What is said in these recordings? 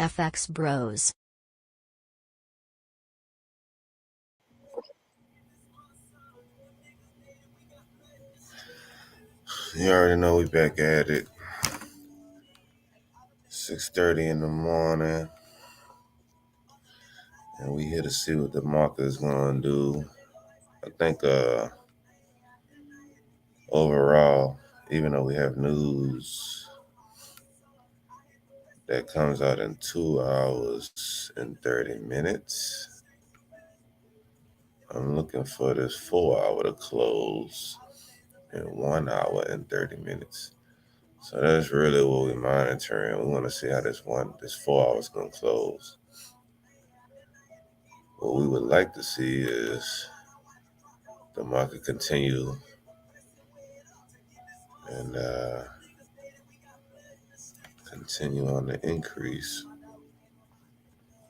FXBros. You already know we back at it. 6:30 in the morning. And we here to see what the market is going to do. I think overall, even though we have news that comes out in 2 hours and 30 minutes, I'm looking for this 4 hour to close in 1 hour and 30 minutes. So that's really what we're monitoring. We want to see how this 4 hours going to close. What we would like to see is the market continue and continue on the increase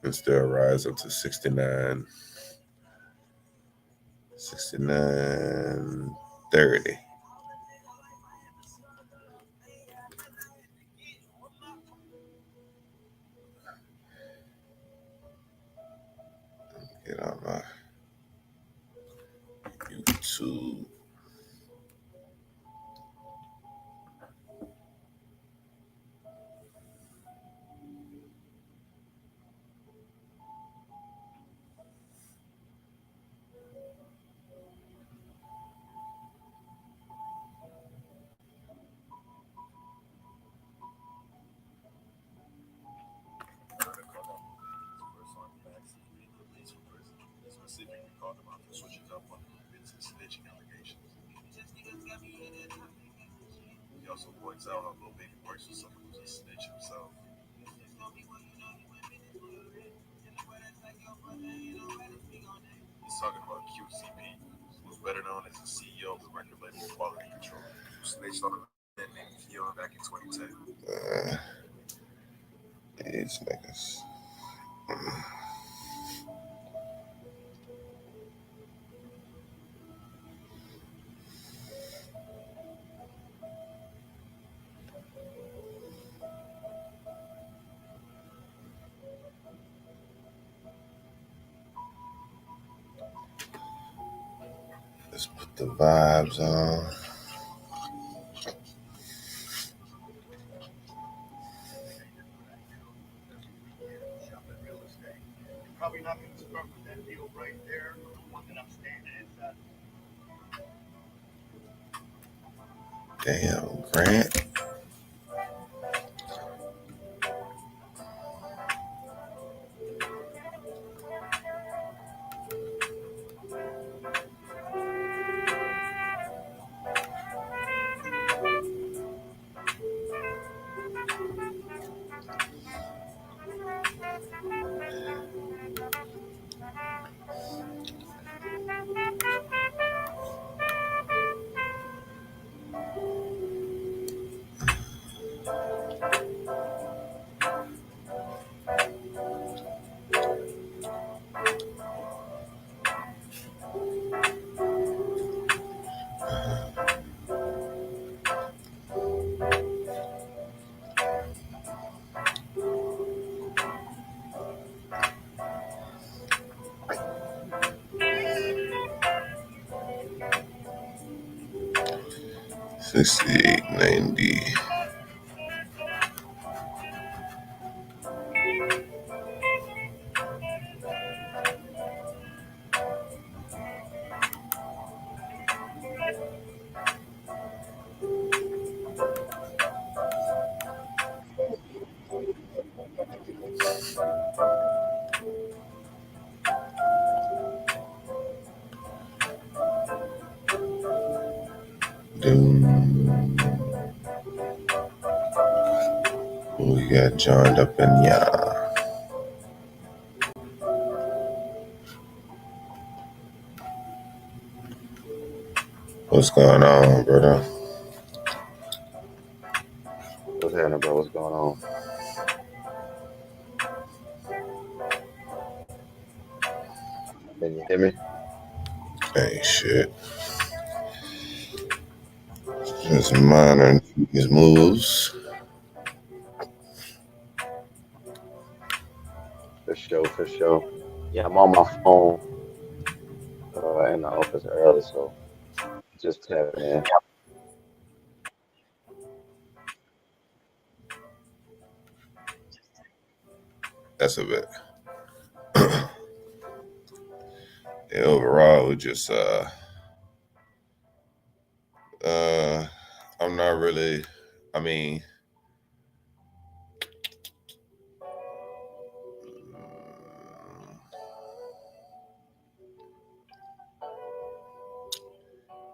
and still rise up to 69.30. Get on my YouTube. He also points out how low baby works for someone who's a snitch himself. He's talking about QCP, who's better known as the CEO of the record label Quality Control, who snitched on a man named Keon back in 2010. These niggas. Let's put the vibes on. Probably not going to start with that deal right there, the one that I'm standing inside. Damn, Grant. $68.90. We got joined up in y'all. What's going on, brother? What's happening, bro? What's going on? Can you hear me? Ain't shit. Just monitoring these moves. for sure. Yeah, I'm on my phone in the office early, so just tapping in. That's a bit. Yeah, overall, we just uh, I'm not really. I mean,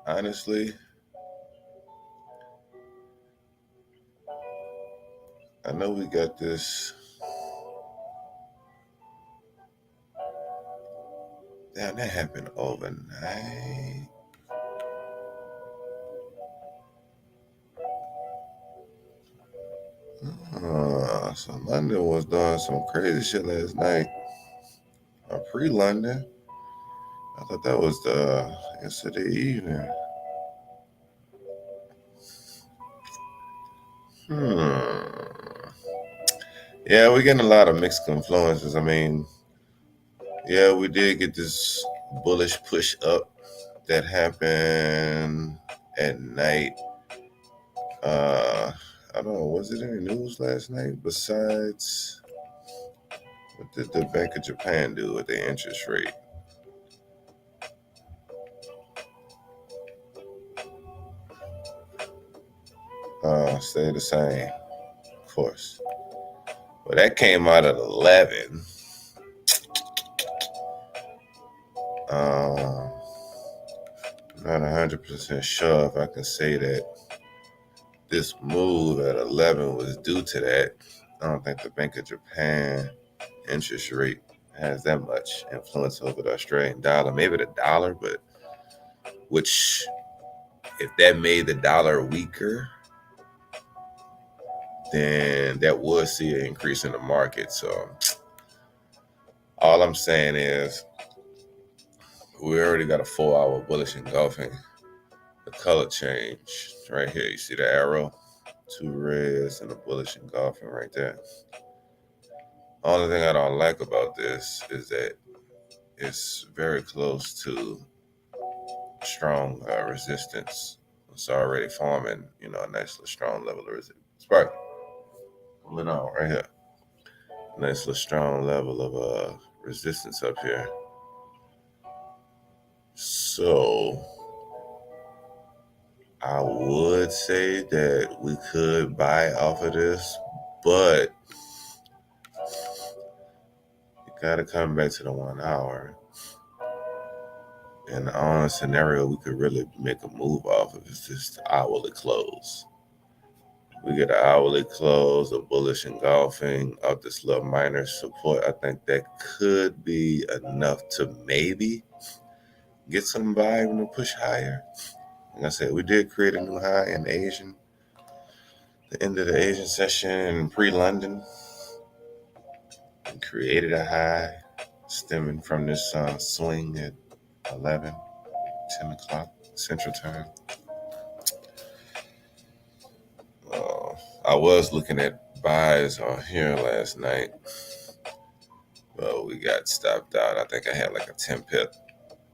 honestly, I know we got this. Damn, that happened overnight. So London was doing some crazy shit last night. Pre-London. I thought that was the yesterday evening. Yeah, we're getting a lot of mixed influences. I mean, yeah, we did get this bullish push up that happened at night. I don't know, was it any news last night besides what did the Bank of Japan do with the interest rate? Stay the same, of course. Well, that came out at 11. Not 100% sure if I can say that this move at 11 was due to that. I don't think the Bank of Japan interest rate has that much influence over the Australian dollar. Maybe the dollar, but which, if that made the dollar weaker, then that would see an increase in the market. So all I'm saying is we already got a 4-hour bullish engulfing. The color change right here. You see the arrow? 2 reds and a bullish engulfing right there. Only thing I don't like about this is that it's very close to strong resistance. It's already forming, a nice little strong level of resistance. Spark, coming on right here. Nice little strong level of resistance up here. So I would say that we could buy off of this, but you gotta come back to the 1 hour. And the only scenario we could really make a move off of is just the hourly close. We get an hourly close, a bullish engulfing of this little minor support. I think that could be enough to maybe get some volume to push higher. Like I said, we did create a new high in Asian. The end of the Asian session pre-London, we created a high stemming from this swing at 11, 10 o'clock Central Time. I was looking at buys on here last night, but we got stopped out. I think I had like a 10 pip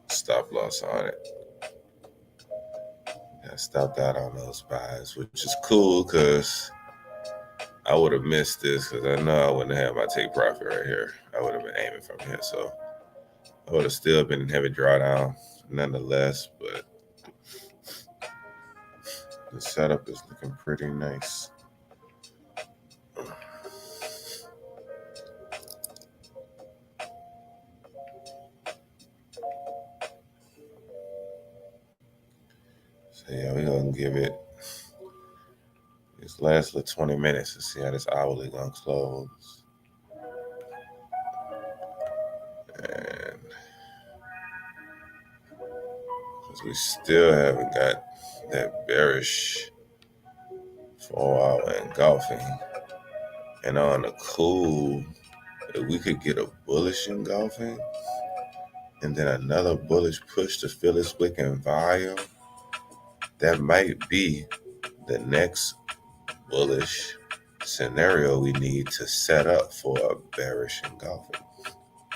stop loss on it. I stopped out on those buys, which is cool because I would have missed this because I know I wouldn't have my take profit right here. I would have been aiming from here, so I would have still been in heavy drawdown nonetheless, but the setup is looking pretty nice. So yeah, we're gonna give it this last little 20 minutes to see how this hourly gonna close. And because we still haven't got that bearish 4-hour engulfing. And on the cool, if we could get a bullish engulfing and then another bullish push to fill this wick and volume, that might be the next bullish scenario we need to set up for a bearish engulfing.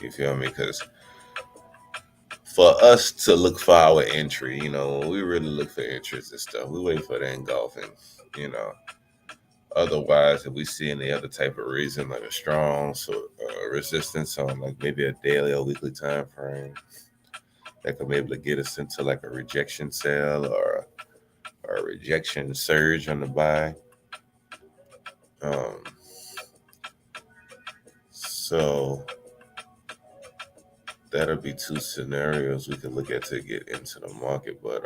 You feel me? Because for us to look for our entry, when we really look for entries and stuff, we wait for the engulfing, you know. Otherwise, if we see any other type of reason, like a strong resistance on like maybe a daily or weekly time frame, that could be able to get us into like a rejection sell or a rejection surge on the buy. Um, so that'll be two scenarios we could look at to get into the market. But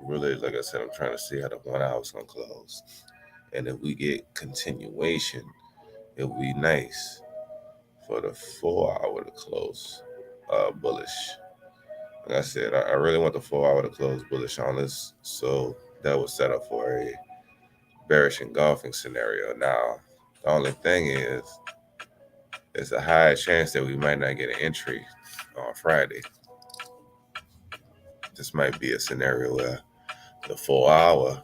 really, like I said, I'm trying to see how the 1 hour is gonna close, and if we get continuation, it would be nice for the 4 hour to close bullish. Like I said, I really want the 4 hour to close bullish on this, so that was set up for a bearish engulfing scenario. Now, the only thing is, there's a high chance that we might not get an entry on Friday. This might be a scenario where the 4 hour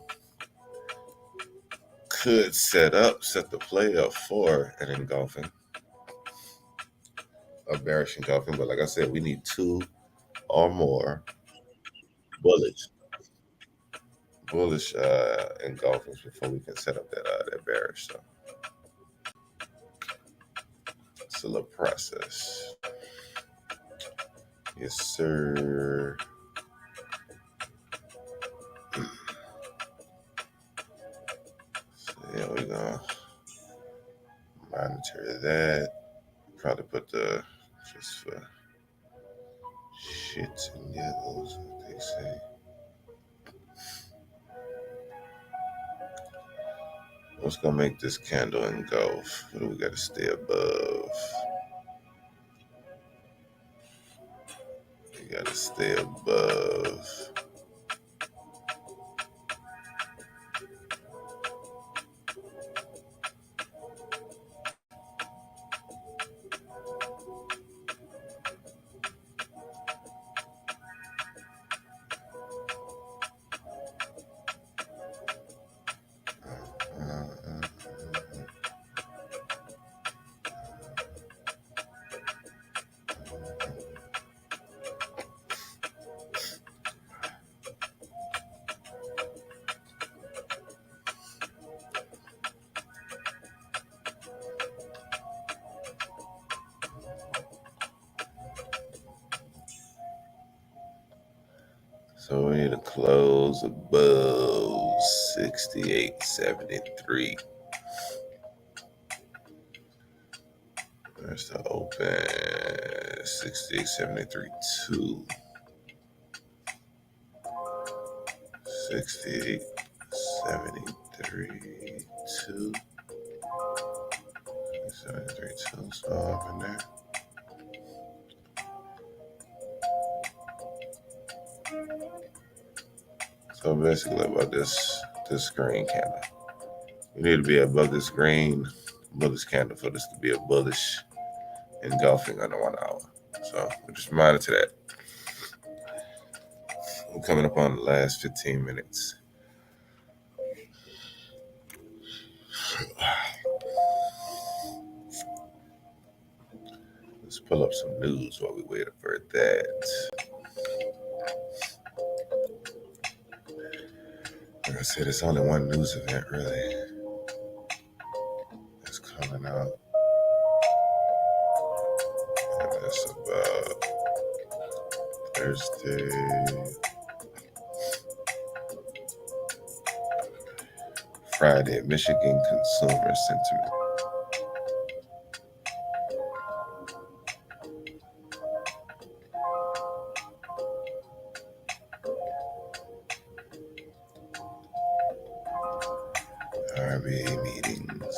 could set the play up for an engulfing, a bearish engulfing. But like I said, we need 2 or more bullish engulfings before we can set up that bearish. So it's a little process. Yes, sir. So yeah, we're gonna monitor that. Probably put the just for shits and giggles, what they say. What's gonna make this candle engulf? What do we gotta stay above? We gotta stay above. So we need to close above 68.73. There's the open 68.73.2. 68.73.2. 73.2. So up in there. So basically about this green candle. We need to be above this green bullish candle for this to be a bullish engulfing on the 1 hour. So we just monitor that. We're coming up on the last 15 minutes. Let's pull up some news while we wait for that. Like I said, it's only one news event really that's coming out. And that's about Thursday. Friday, Michigan consumer sentiment. RBA meetings.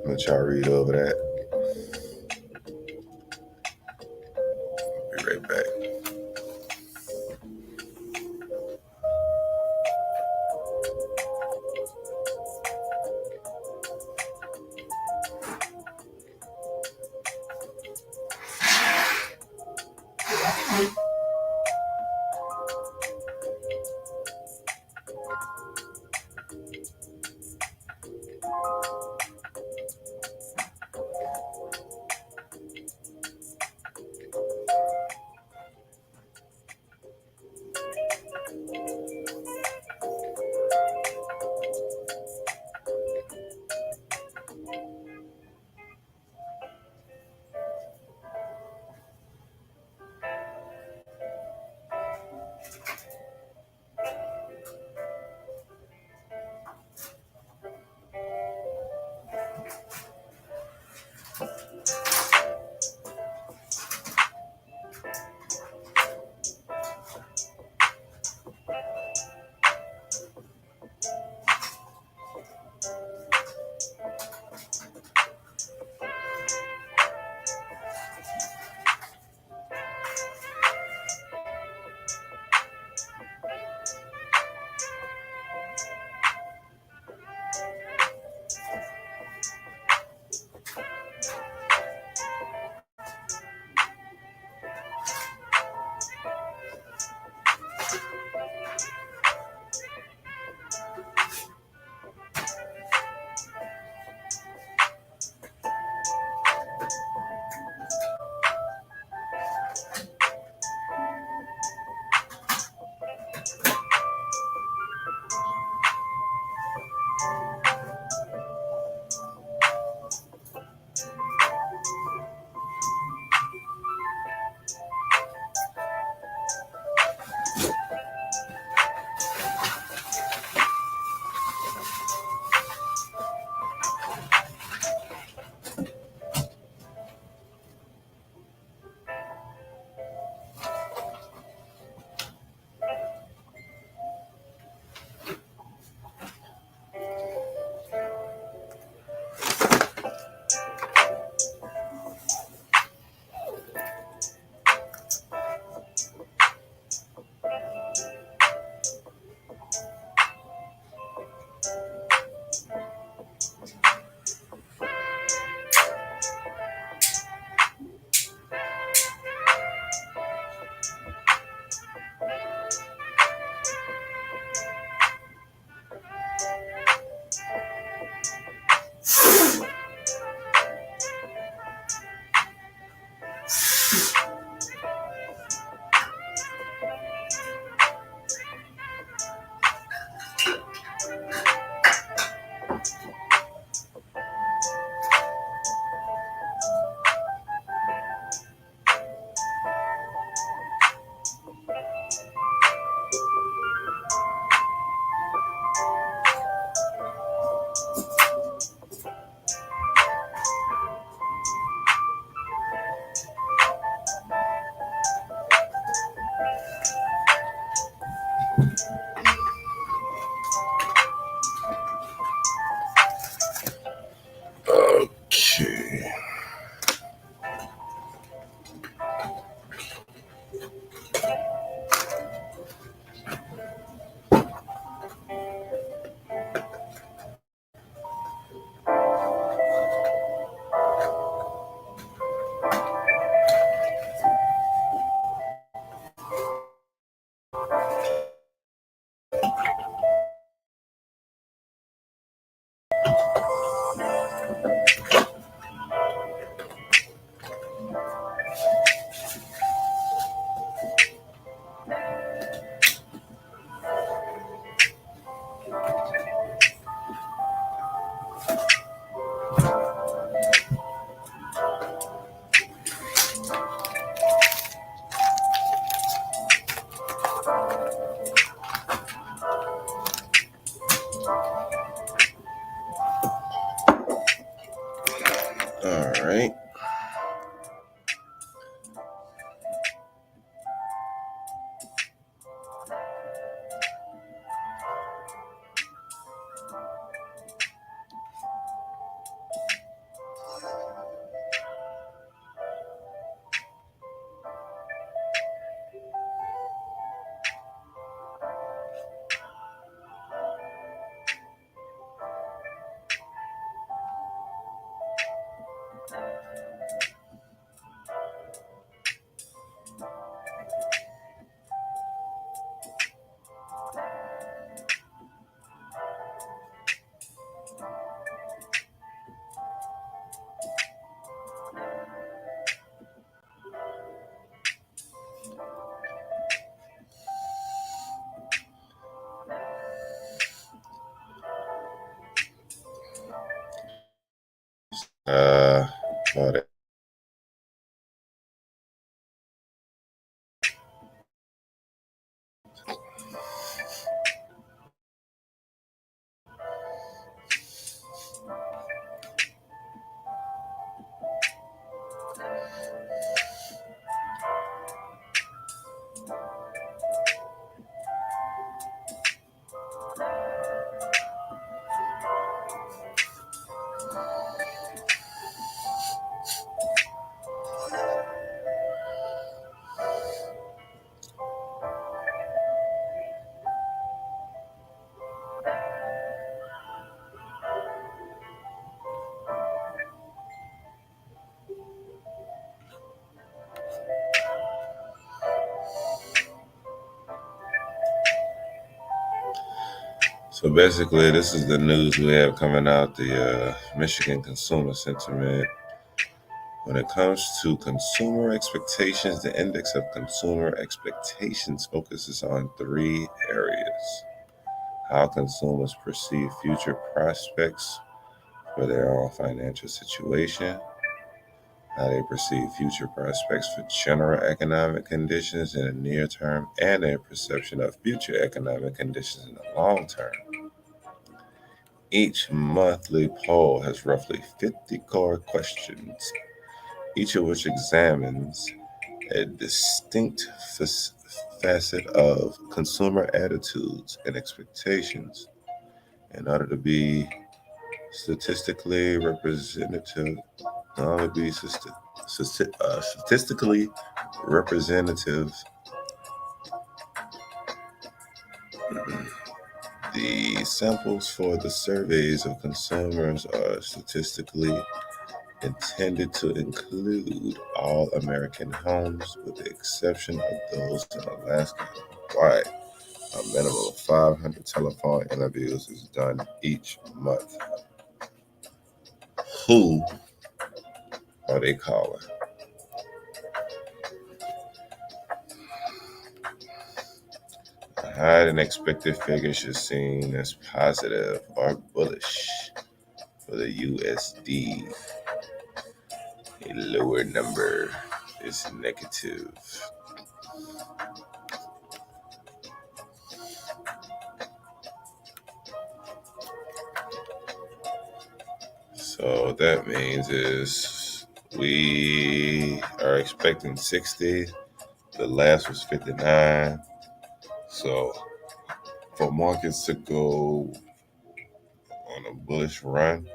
Let y'all read over that. Be right back. So basically, this is the news we have coming out the Michigan consumer sentiment. When it comes to consumer expectations, the index of consumer expectations focuses on three areas: how consumers perceive future prospects for their own financial situation, how they perceive future prospects for general economic conditions in the near term, and their perception of future economic conditions in the long term. Each monthly poll has roughly 50 core questions, each of which examines a distinct facet of consumer attitudes and expectations. In order to be statistically representative, statistically representative, the samples for the surveys of consumers are statistically intended to include all American homes, with the exception of those in Alaska and Hawaii. A minimum of 500 telephone interviews is done each month. Who are they calling? A higher than expected figure is seen as positive or bullish for the USD. A lower number is negative. So what that means is we are expecting 60. The last was 59. So for markets to go on a bullish run,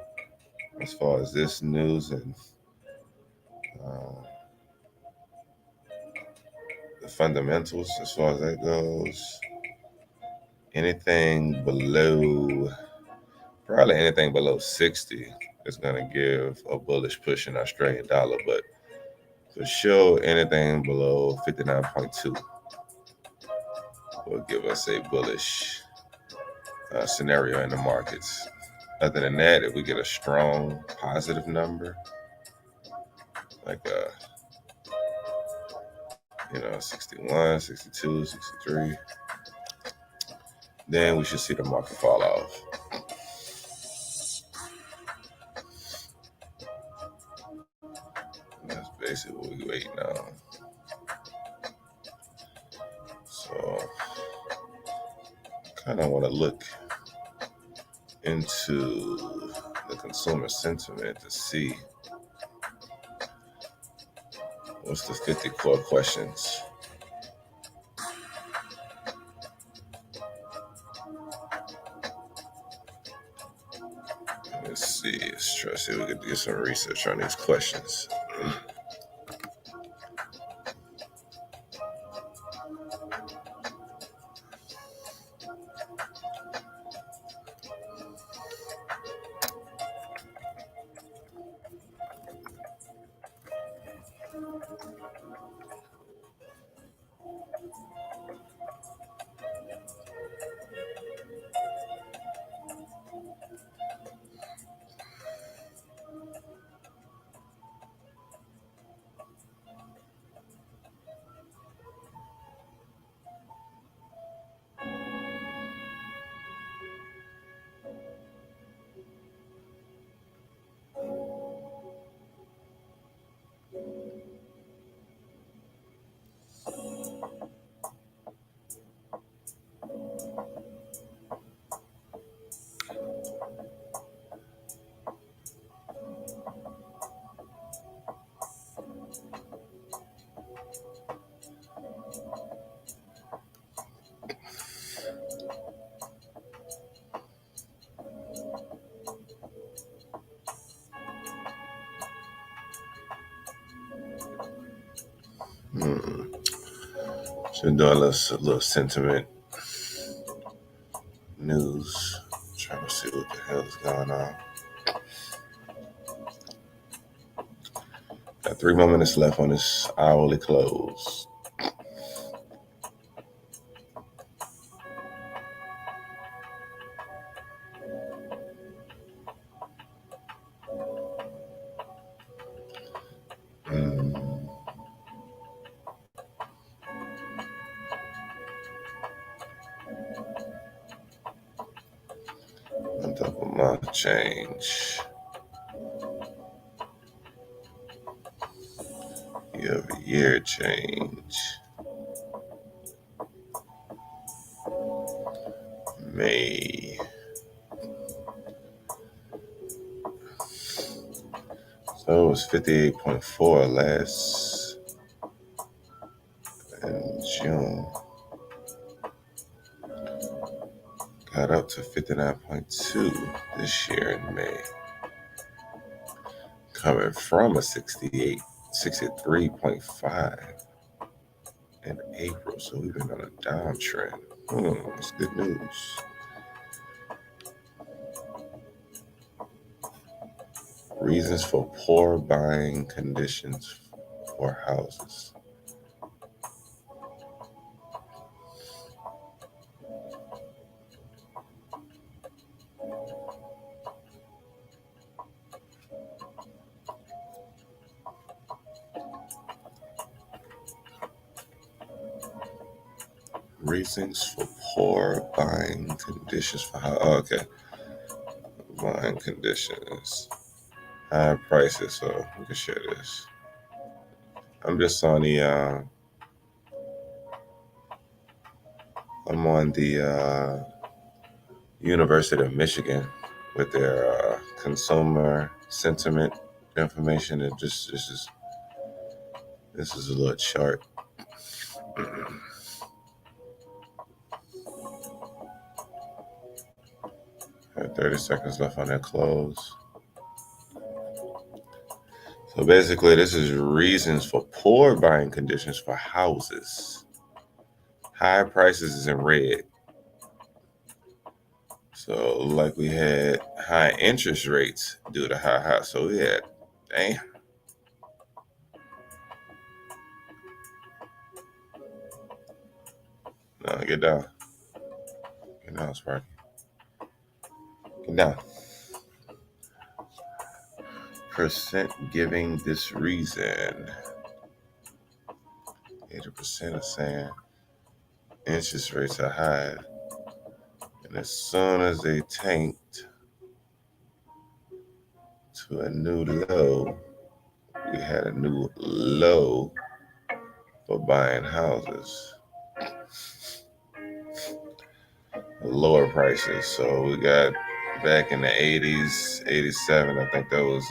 as far as this news and uh, the fundamentals, as far as that goes, probably anything below 60 is going to give a bullish push in Australian dollar. But for sure, anything below 59.2 will give us a bullish scenario in the markets. Other than that, if we get a strong positive number, like 61, 62, 63, then we should see the market fall off. That's basically what we're waiting on. So kind of want to look into the consumer sentiment to see what's the 50 core questions. Let's see. Let's try to see if we can do some research on these questions. So doing a little sentiment news, trying to see what the hell is going on. Got 3 more minutes left on this hourly close. month change. Year-over-year change. May. So it was 58.4 last in June. Got up to 59.2 this year in May. Coming from a 63.5 in April. So we've been on a downtrend. That's good news. Reasons for poor buying conditions for houses. Reasons for poor buying conditions for houses. Okay. Buying conditions. High prices. So we can share this. I'm just on the I'm on the University of Michigan with their consumer sentiment information. It just this is a little chart. 30 seconds left on that close. So basically, this is reasons for poor buying conditions for houses. High prices is in red. So like we had high interest rates due to high house. So we had, damn. No, get down. Get down, Sparky. Get down. Percent giving this reason. 80% are saying interest rates are high. And as soon as they tanked to a new low, we had a new low for buying houses. Lower prices. So we got back in the 80s, 87, I think that was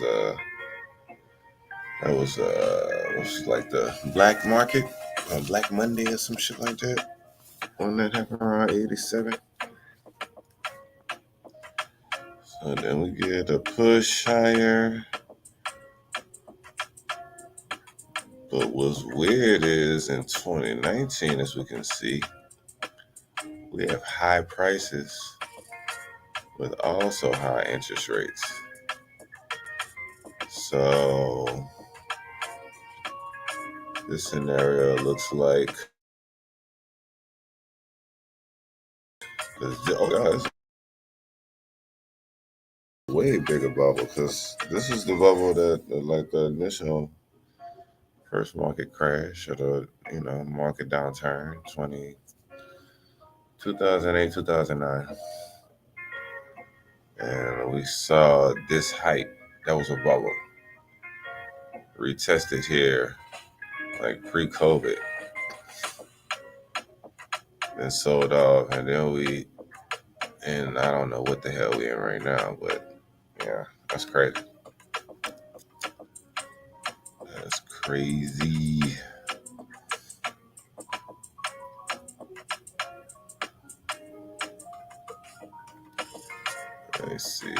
like the black market, Black Monday or some shit like that. When that happened around 87. So then we get a push higher. But what's weird is in 2019, as we can see, we have high prices with also high interest rates. So this scenario looks like, it's a way bigger bubble, because this is the bubble that, like the initial first market crash or the market downturn, 2008, 2009. And we saw this height. That was a bubble. Retested here, like pre-COVID, and sold off. And then I don't know what the hell we in right now, but yeah, that's crazy. That's crazy. Let me see.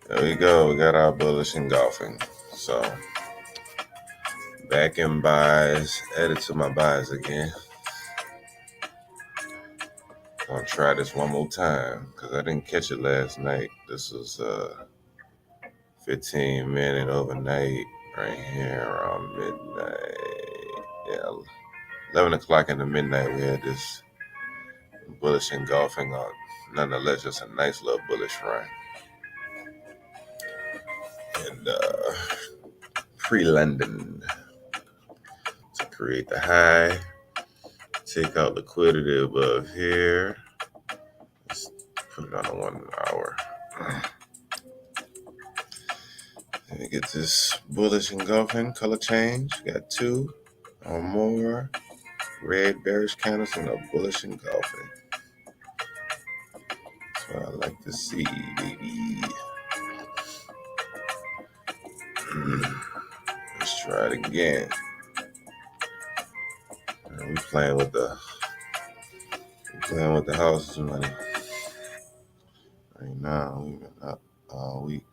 There we go. We got our bullish engulfing. So back in buys. Added to my buys again. I'll try this one more time because I didn't catch it last night. This was 15-minute overnight right here around midnight. Yeah, 11 o'clock in the midnight. We had this bullish engulfing on. Nonetheless, just a nice little bullish run. And pre-London to create the high. take out liquidity above here. Let's put it on a 1 hour. Let me get this bullish engulfing color change. Got 2 or more red bearish candles and a bullish engulfing. That's what I like to see, baby. Let's try it again. We playing with the house's money right now. We've been up all week.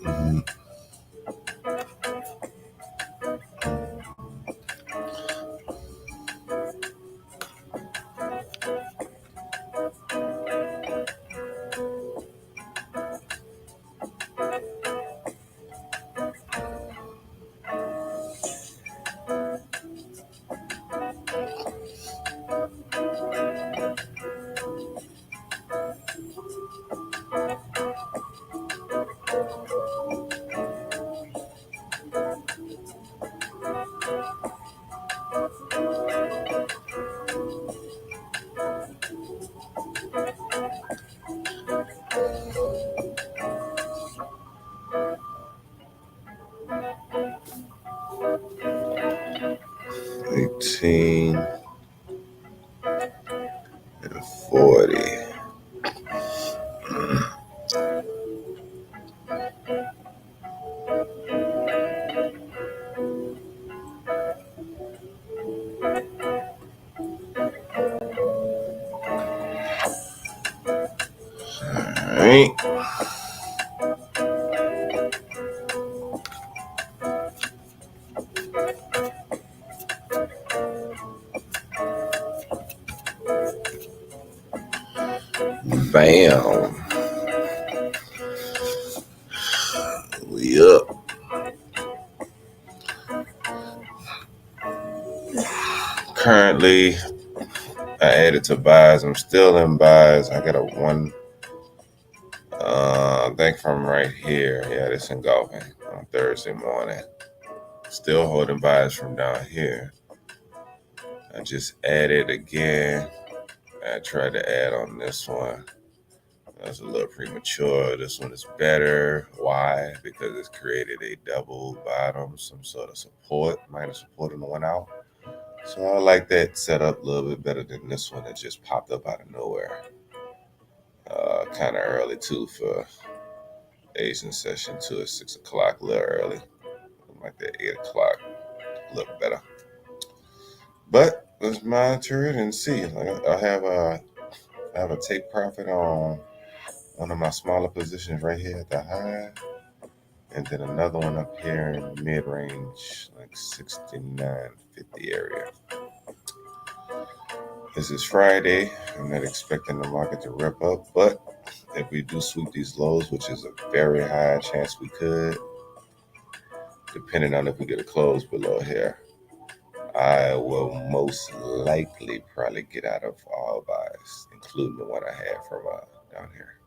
Mm-hmm. 18 and 40. All right. Bam. We up. Currently, I added to buys. I'm still in buys. I got a 1. I think from right here. Yeah, this engulfing on Thursday morning. Still holding buys from down here. I just added again. I tried to add on this one. That's a little premature. This one is better. Why? Because it's created a double bottom, some sort of support, minor support in the 1 hour. So I like that setup a little bit better than this one that just popped up out of nowhere. Kind of early too for Asian session too at 6 o'clock, a little early. Like that 8 o'clock, a little better. But let's monitor it and see. Like I have a take profit on one of my smaller positions right here at the high, and then another one up here in the mid-range, like 69.50 area. This is Friday. I'm not expecting the market to rip up, but if we do sweep these lows, which is a very high chance we could, depending on if we get a close below here, I will most likely probably get out of all buys, including the one I had from down here.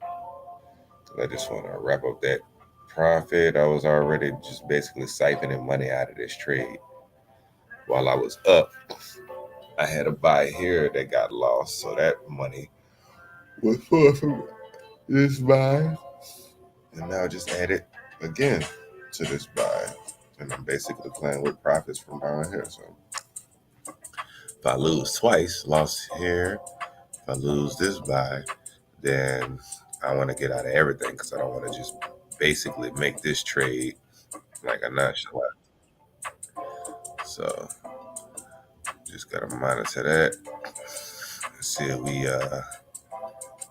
So I just want to wrap up that profit. I was already just basically siphoning money out of this trade. While I was up, I had a buy here that got lost, so that money was for from this buy, and now just add it again to this buy, and I'm basically playing with profits from down here. So if I lose twice, lost here, if I lose this buy, then I want to get out of everything because I don't want to just basically make this trade like a nonchalant. So just gotta monitor that. Let's see if we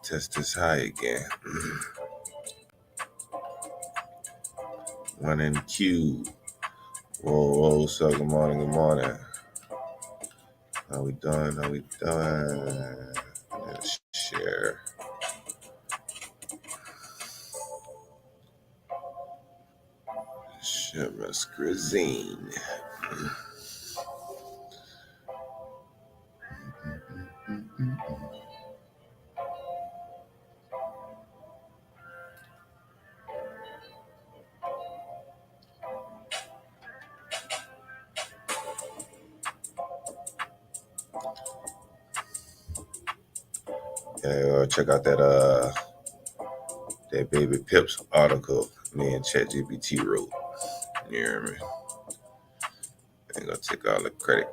test this high again. 1 in Q. Whoa, so good morning, good morning. How we doing? Let's share. Shamus cuisine. Yeah, check out that Baby Pips article me and ChatGPT wrote. You hear me? Ain't gonna take all the credit.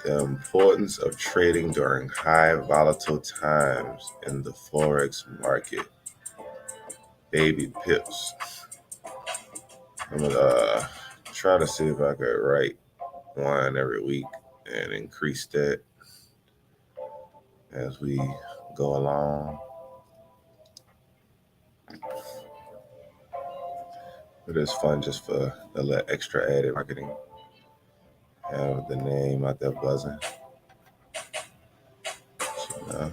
The importance of trading during high volatile times in the Forex market. Baby Pips. I'm gonna try to see if I could write one every week and increase that as we go along. But it's fun just for a little extra added marketing. Have the name out there buzzing. You know.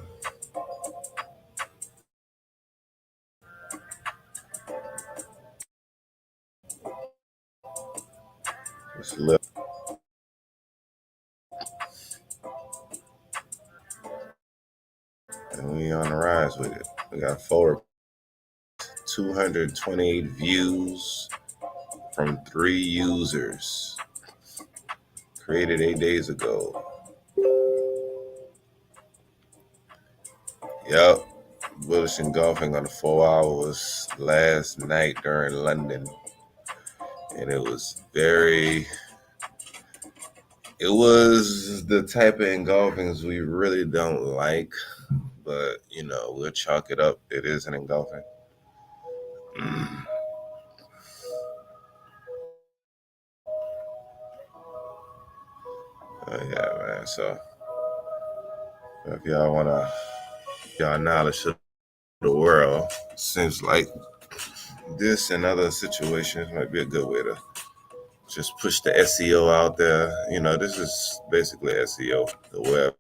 It's lit. And we on the rise with it. We got 228 views from 3 users. Created 8 days ago. Yep. Bullish engulfing on the 4 hours last night during London. And it was the type of engulfings we really don't like, but we'll chalk it up. It is an engulfing. Yeah, man. So if y'all wanna y'all knowledge of the world, seems like this and other situations might be a good way to just push the SEO out there. This is basically SEO, the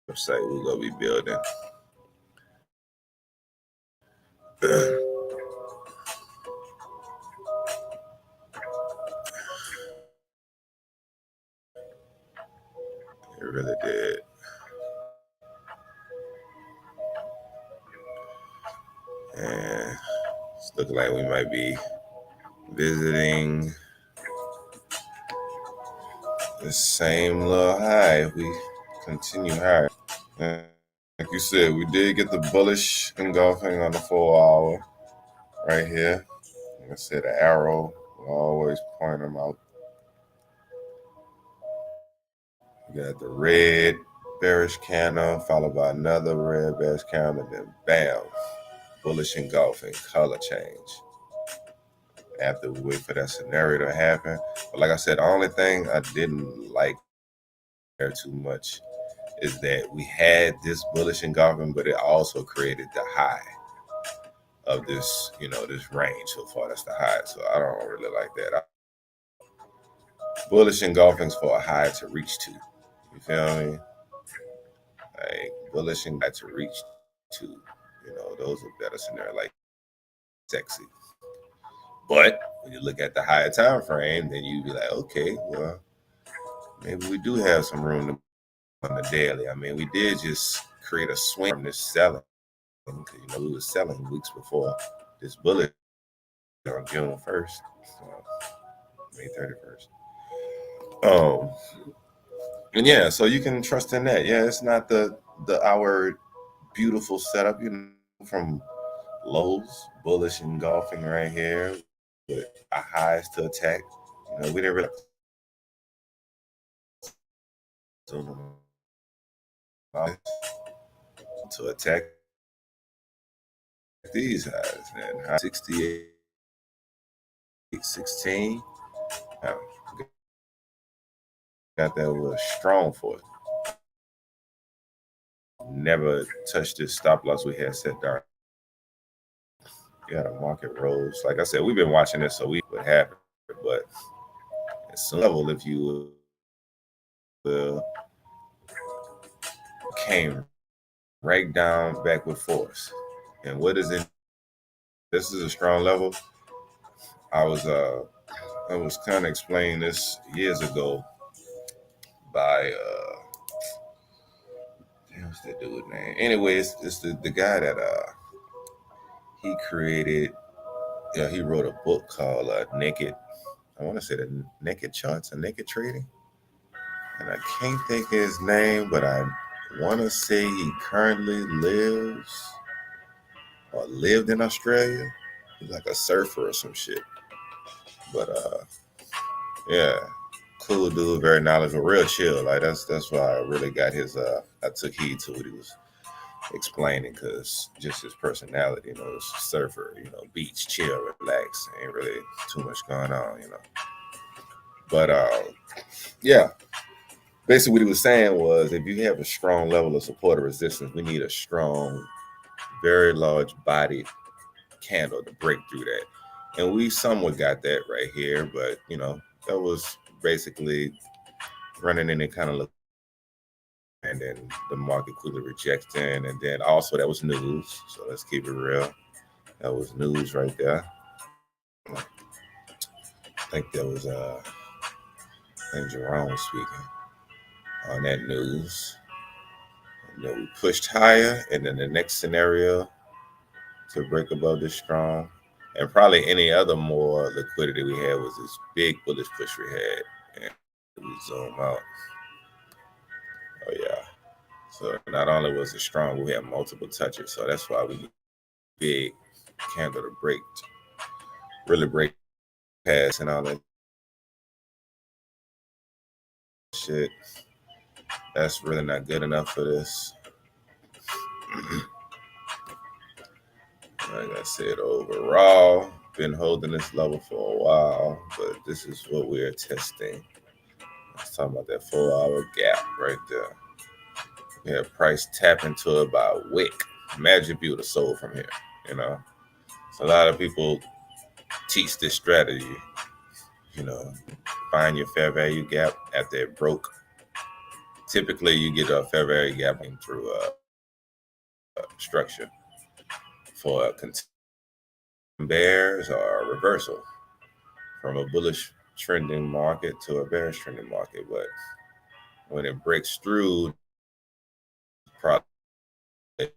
website we're gonna be building. It really did. And it's looking like we might be visiting the same little high if we continue higher. And like you said, we did get the bullish engulfing on the 4 hour right here. Like I said, the arrow will always point them out. We got the red bearish candle followed by another red bearish candle, and then bam, bullish engulfing color change. After we wait for that scenario to happen. But like I said, the only thing I didn't like there too much is that we had this bullish engulfing, but it also created the high of this, this range so far. That's the high. So I don't really like that. Bullish engulfings for a high to reach to. You feel me? Like bullish and high to reach to. Those are better scenarios, like sexy. But when you look at the higher time frame, then you be like, okay, well, maybe we do have some room on the daily. I mean, we did just create a swing from this selling. Because, we were selling weeks before this bullet on June 1st, so May 31st. And yeah, so you can trust in that. Yeah, it's not our beautiful setup, from lows, bullish engulfing right here with our highs to attack. We didn't really to attack these highs, man. High 68.16. Got that little strong for it. Never touched this stop loss we had set down. Got a market rose. Like I said, we've been watching this, so we what happened, but level, if you will, came right down back with force. And what is it? This is a strong level. I was uh I was kind of explaining this years ago by what's that dude name? Anyway, it's the guy that he created. Yeah, he wrote a book called Naked. I want to say the Naked Charts or Naked Trading, and I can't think of his name, but I want to say he currently lives or lived in Australia. He's like a surfer or some shit. But yeah, cool dude, very knowledgeable, real chill. Like that's why I really got his. I took heed to what he was explaining, because just his personality, surfer, beach, chill, relax, ain't really too much going on. But yeah, basically what he was saying was, if you have a strong level of support or resistance, we need a strong, very large bodied candle to break through that. And we somewhat got that right here, but that was basically running in and kind of look, and then the market quickly rejecting, and then also that was news. So let's keep it real. That was news right there. I think that was I think Jerome was speaking on that news. And then we pushed higher, and then the next scenario to break above this strong, and probably any other more liquidity we had, was this big bullish push we had. And we zoom out. Oh yeah. So not only was it strong, we had multiple touches. So that's why we need big candle to break, really break past and all that shit. That's really not good enough for this. Like I said, overall, been holding this level for a while, but this is what we're testing. Let's talk about that 4-hour gap right there. We have price tap into it by wick. Imagine if you would have sold from here. So a lot of people teach this strategy, you know, find your fair value gap after it broke. Typically, you get a fair value gap through a structure for a bears or a reversal from a bullish trending market to a bearish trending market. But when it breaks through, probably a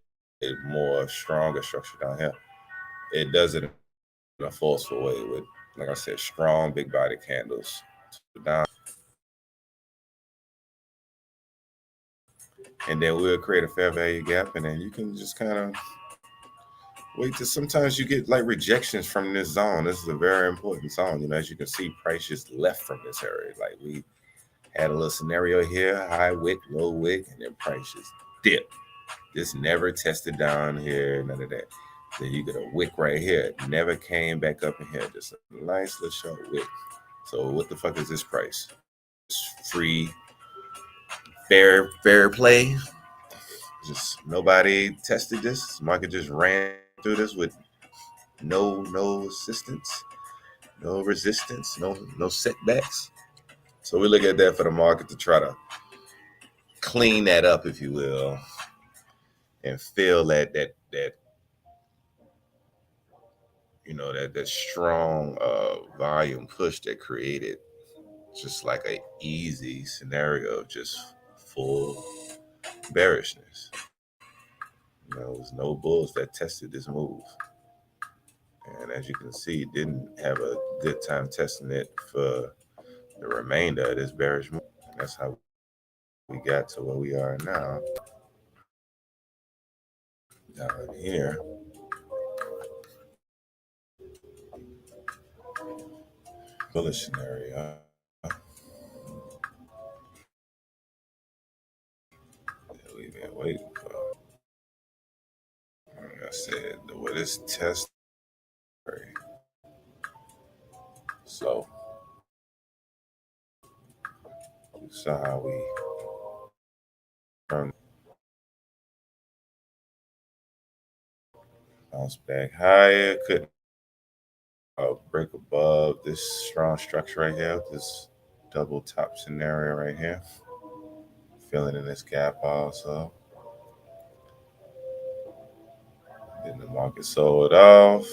more stronger structure down here, it does it in a forceful way with, like I said, strong big body candles down. And then we'll create a fair value gap, and then you can just kind of wait till sometimes you get like rejections from this zone. This is a very important zone. As you can see, price just left from this area. Like we had a little scenario here, high wick, low wick, and then price just dipped. Just never tested down here, none of that. Then you get a wick right here. It never came back up in here. Just a nice little short wick. So what the fuck is this price? It's free, fair play. Just nobody tested this. Market just ran through this with no assistance, no resistance, no setbacks. So we look at that for the market to try to clean that up, if you will, and feel that that strong volume push that created just like a easy scenario of just full bearishness. There was no bulls that tested this move. And as you can see, didn't have a good time testing it for the remainder of this bearish move. And that's how we got to where we are now. Down here. Bullish scenario. That we've been waiting for. Like I said, with this test, so you saw how we turned, bounce back higher, couldn't break above this strong structure right here. This double top scenario right here. Filling in this gap also. Then the market sold off.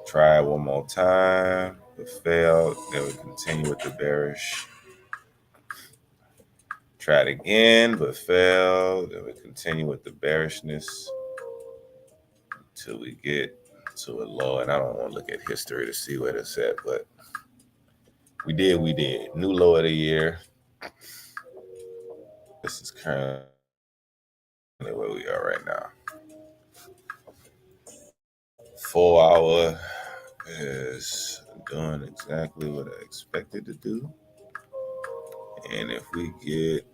Try one more time, but failed. Then we continue with the bearish. Tried again, but failed. Then we continue with the bearishness until we get to a low. And I don't want to look at history to see where it's at, but we did. New low of the year. This is currently where we are right now. 4 hour is doing exactly what I expected to do. And if we get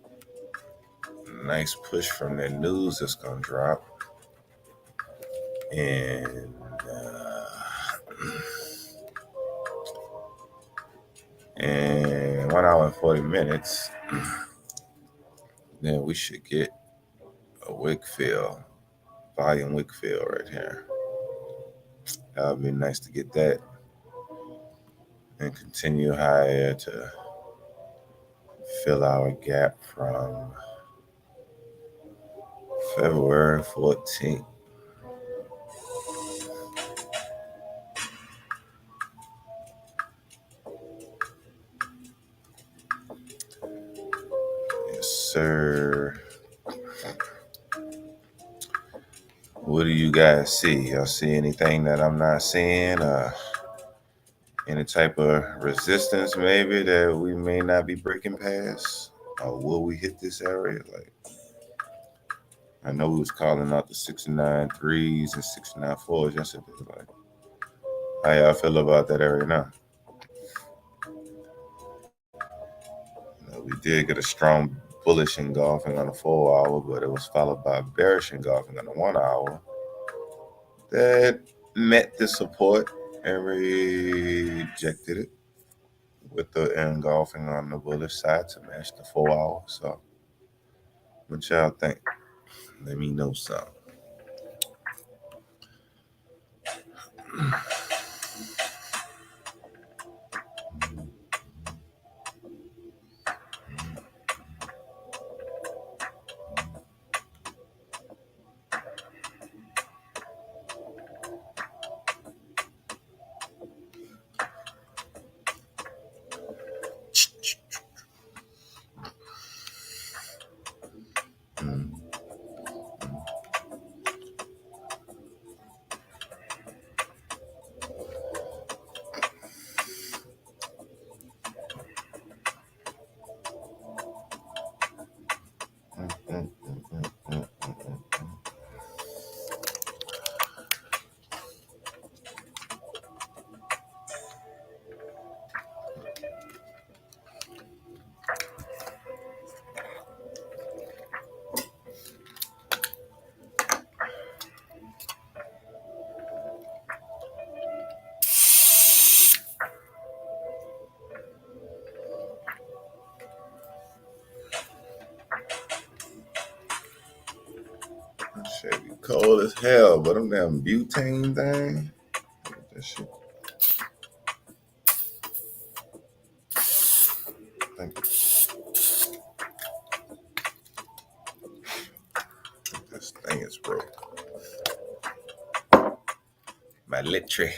a nice push from that news, it's going to drop. And in 1 hour and 40 minutes, then we should get a wick fill, volume wick fill right here. That would be nice to get that and continue higher to fill our gap from February 14th. Yes, sir. What do you guys see? Y'all see anything that I'm not seeing? Any type of resistance maybe that we may not be breaking past? Or will we hit this area? Like, I know we was calling out the 69 threes and 69 fours yesterday. Like, how y'all feel about that area now? We did get a strong bullish engulfing on the 4 hour, but it was followed by a bearish engulfing on the 1 hour that met the support and rejected it with the engulfing on the bullish side to match the 4 hour. So, what y'all think? Let me know something. Shit be cold as hell, but them damn butane thing. That shit. I think this thing is broke. My litry.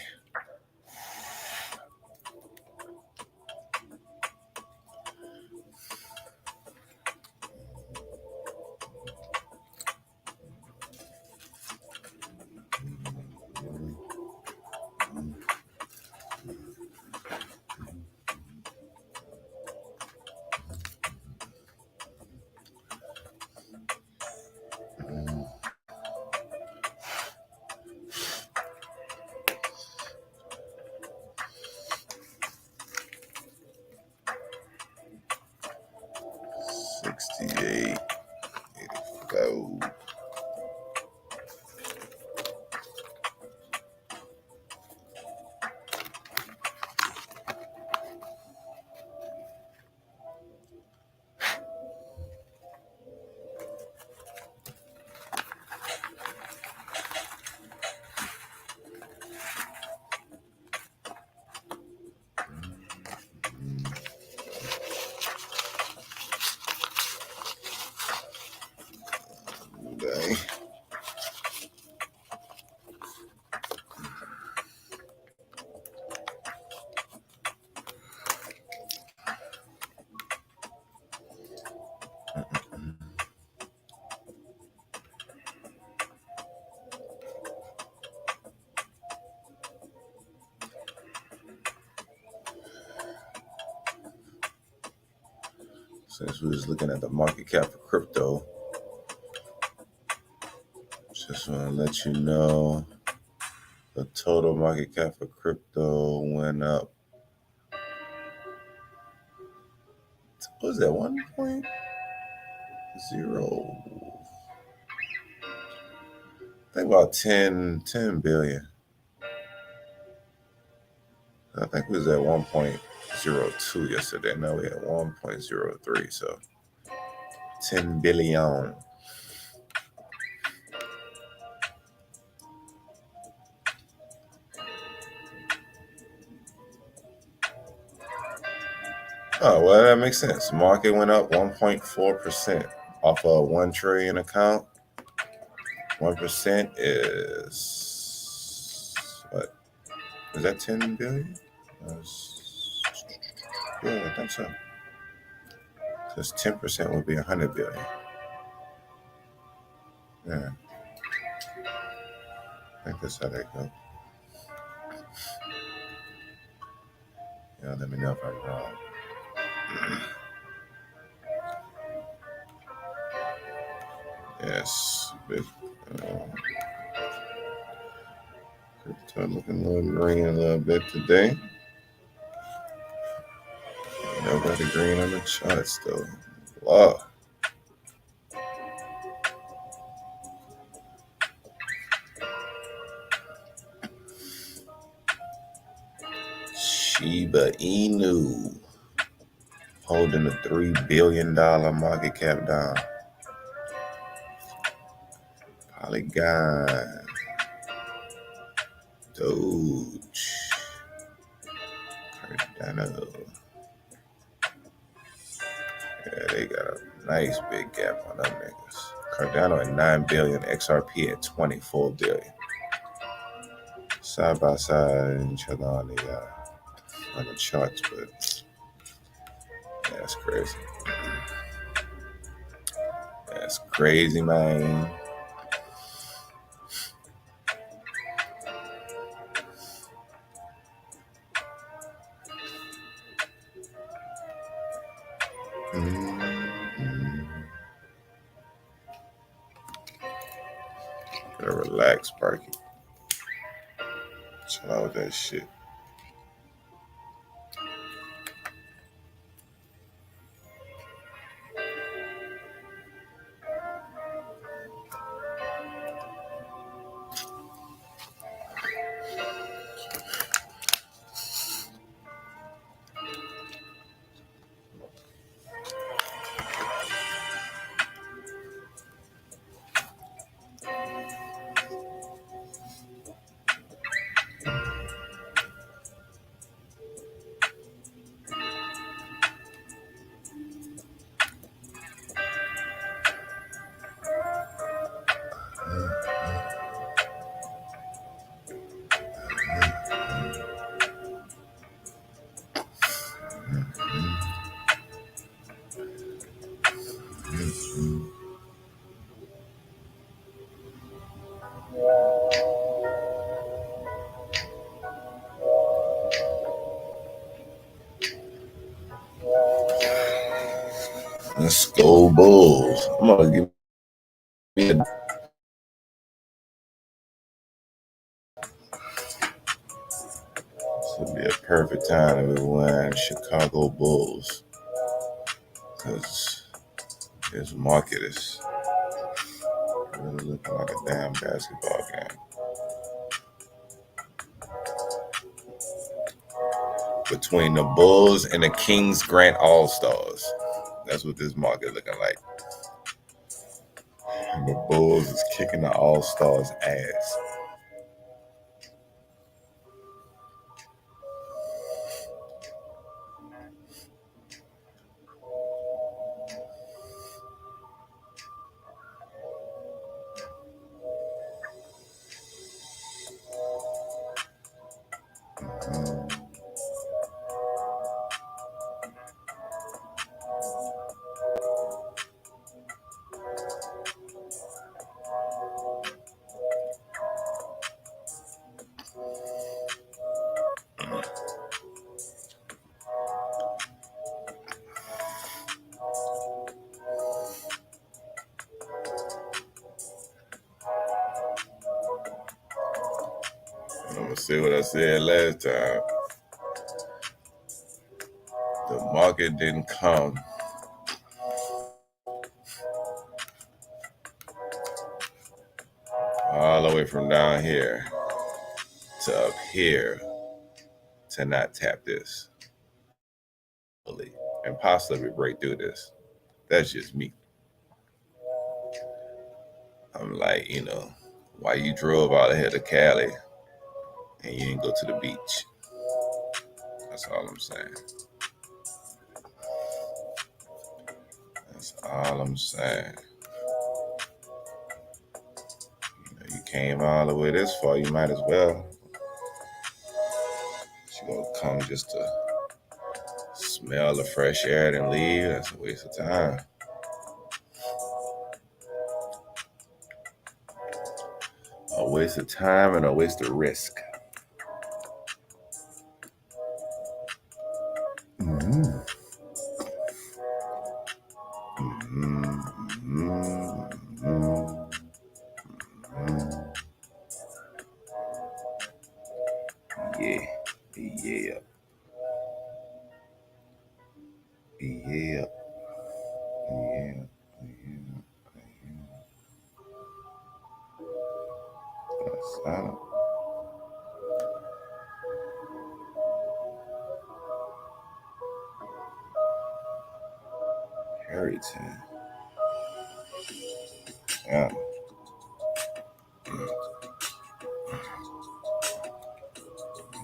since we was looking at the market cap for crypto, just want to let you know the total market cap for crypto went up. What was that, 1.0? I think about 10 billion. I think we was at 1.02 yesterday. Now we at 1.03, so 10 billion. Oh, well, that makes sense. Market went up 1.4% off a 1 trillion account. 1% is what? Is that 10 billion? Yeah, I think so. Because 10% would be 100 billion. Yeah. I think that's how that goes. Yeah, let me know if I'm wrong. Yes. Crypto looking a little green a little bit today. Nobody green on the charts though. Wow. Shiba Inu holding a $3 billion market cap down. Polygon, Doge, Cardano. Yeah, they got a nice big gap on them niggas. Cardano at 9 billion, XRP at 24 billion. Side by side, each other on the charts, but yeah, that's crazy. That's crazy, man. Gotta relax, Sparky. Chill out with that shit. Let's go Bulls. I'm gonna give me a. This would be a perfect time to be wearing Chicago Bulls because this market is really looking like a damn basketball game. Between the Bulls and the Kings Grant All-Stars. That's what this market looking like. And the Bulls is kicking the All-Stars ass. gonna say what I said last time. The market didn't come all the way from down here to up here to not tap this and possibly break through this. That's just me. I'm like, why you drove out of here to Cali and you didn't go to the beach? That's all I'm saying. That's all I'm saying. You came all the way this far, you might as well. You gonna come just to smell the fresh air and leave? That's a waste of time. A waste of time and a waste of risk. Mm-hmm. Mm-hmm. Mm-hmm. Yeah. Yeah. Yeah. Yeah. That's out. Harrington. Yeah.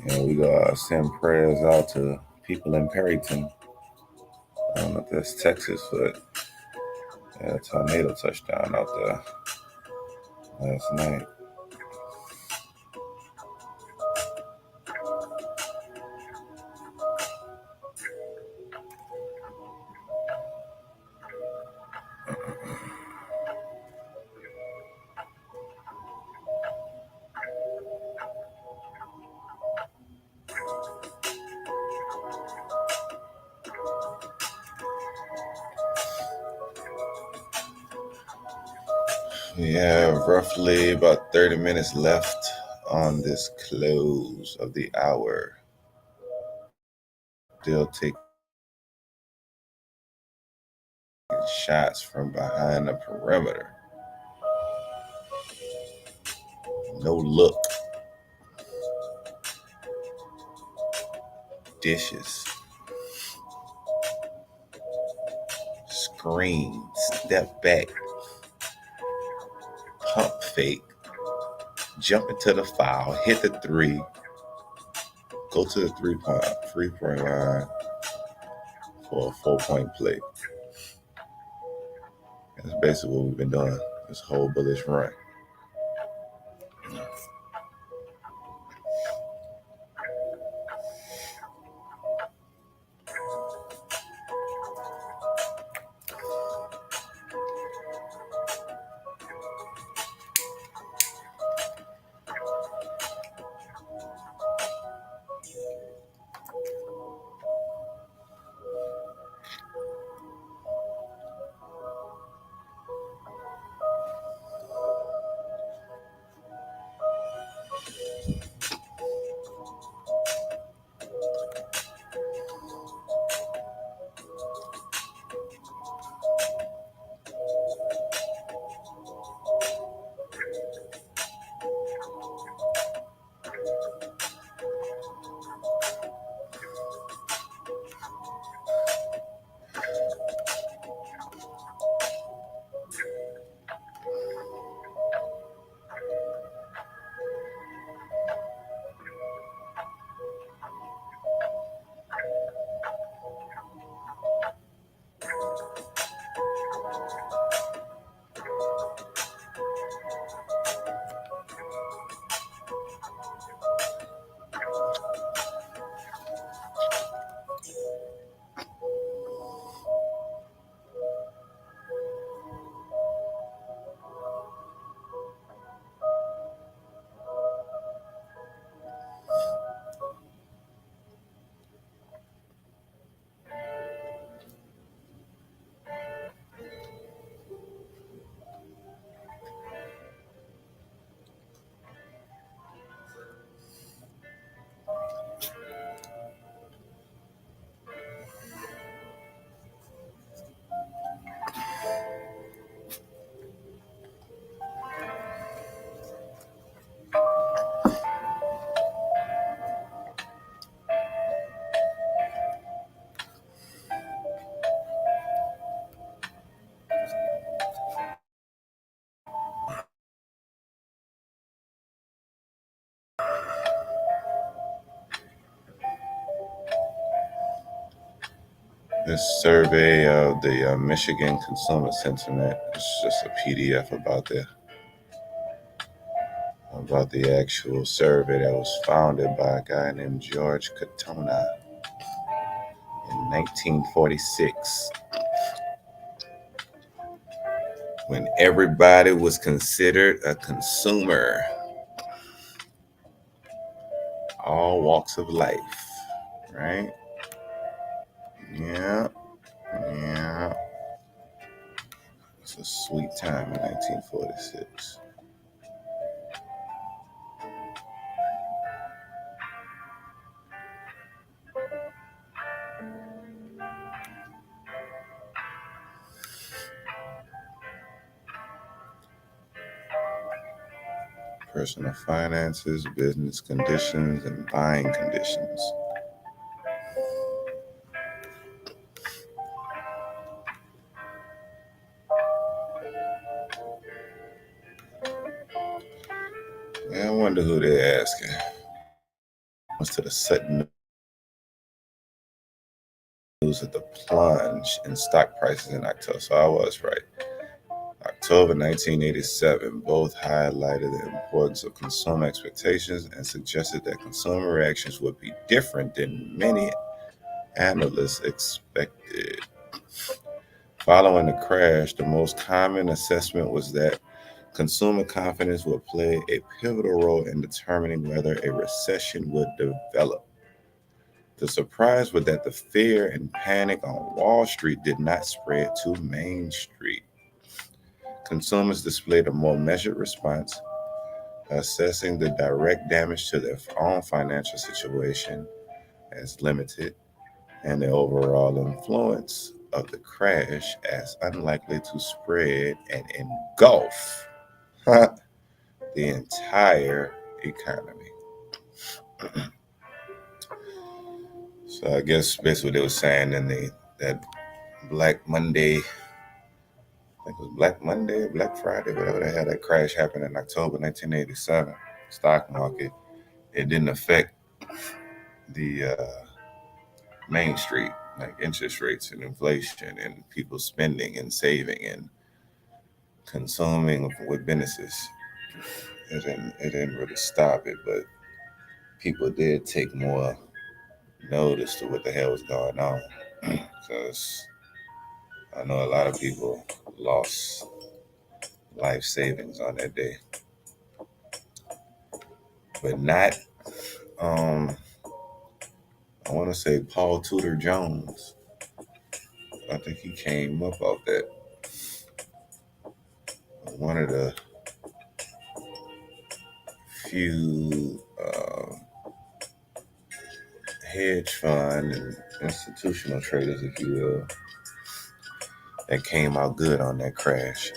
Yeah, we gotta send prayers out to people in Perryton. I don't know if that's Texas, but a tornado touchdown out there last night. We have roughly about 30 minutes left on this close of the hour. Still taking shots from behind the perimeter. No look. Dishes. Screen. Step back. Pump fake. Jump into the foul. Hit the three. Go to the three-point line for a 4-point play. That's basically what we've been doing this whole bullish run. This survey of the Michigan consumer sentiment is just a PDF about the actual survey that was founded by a guy named George Katona in 1946, when everybody was considered a consumer, all walks of life, right? Yeah, yeah. It's a sweet time in 1946. Personal finances, business conditions, and buying conditions. Yeah, I wonder who they're asking. What's to the sudden news of the plunge in stock prices in October? So I was right. October 1987 both highlighted the importance of consumer expectations and suggested that consumer reactions would be different than many analysts expected. Following the crash, the most common assessment was that consumer confidence would play a pivotal role in determining whether a recession would develop. The surprise was that the fear and panic on Wall Street did not spread to Main Street. Consumers displayed a more measured response, assessing the direct damage to their own financial situation as limited and the overall influence of the crash as unlikely to spread and engulf the entire economy. So I guess basically what they were saying in that Black Monday, I think it was Black Monday, Black Friday, whatever they had, that crash happened in October 1987, stock market. It didn't affect the Main Street, like interest rates and inflation and people spending and saving and consuming with businesses. It didn't really stop it, but people did take more notice to what the hell was going on. Because I know a lot of people lost life savings on that day, but not. Um, I want to say Paul Tudor Jones. I think he came up off that. One of the few hedge fund and institutional traders, if you will, that came out good on that crash.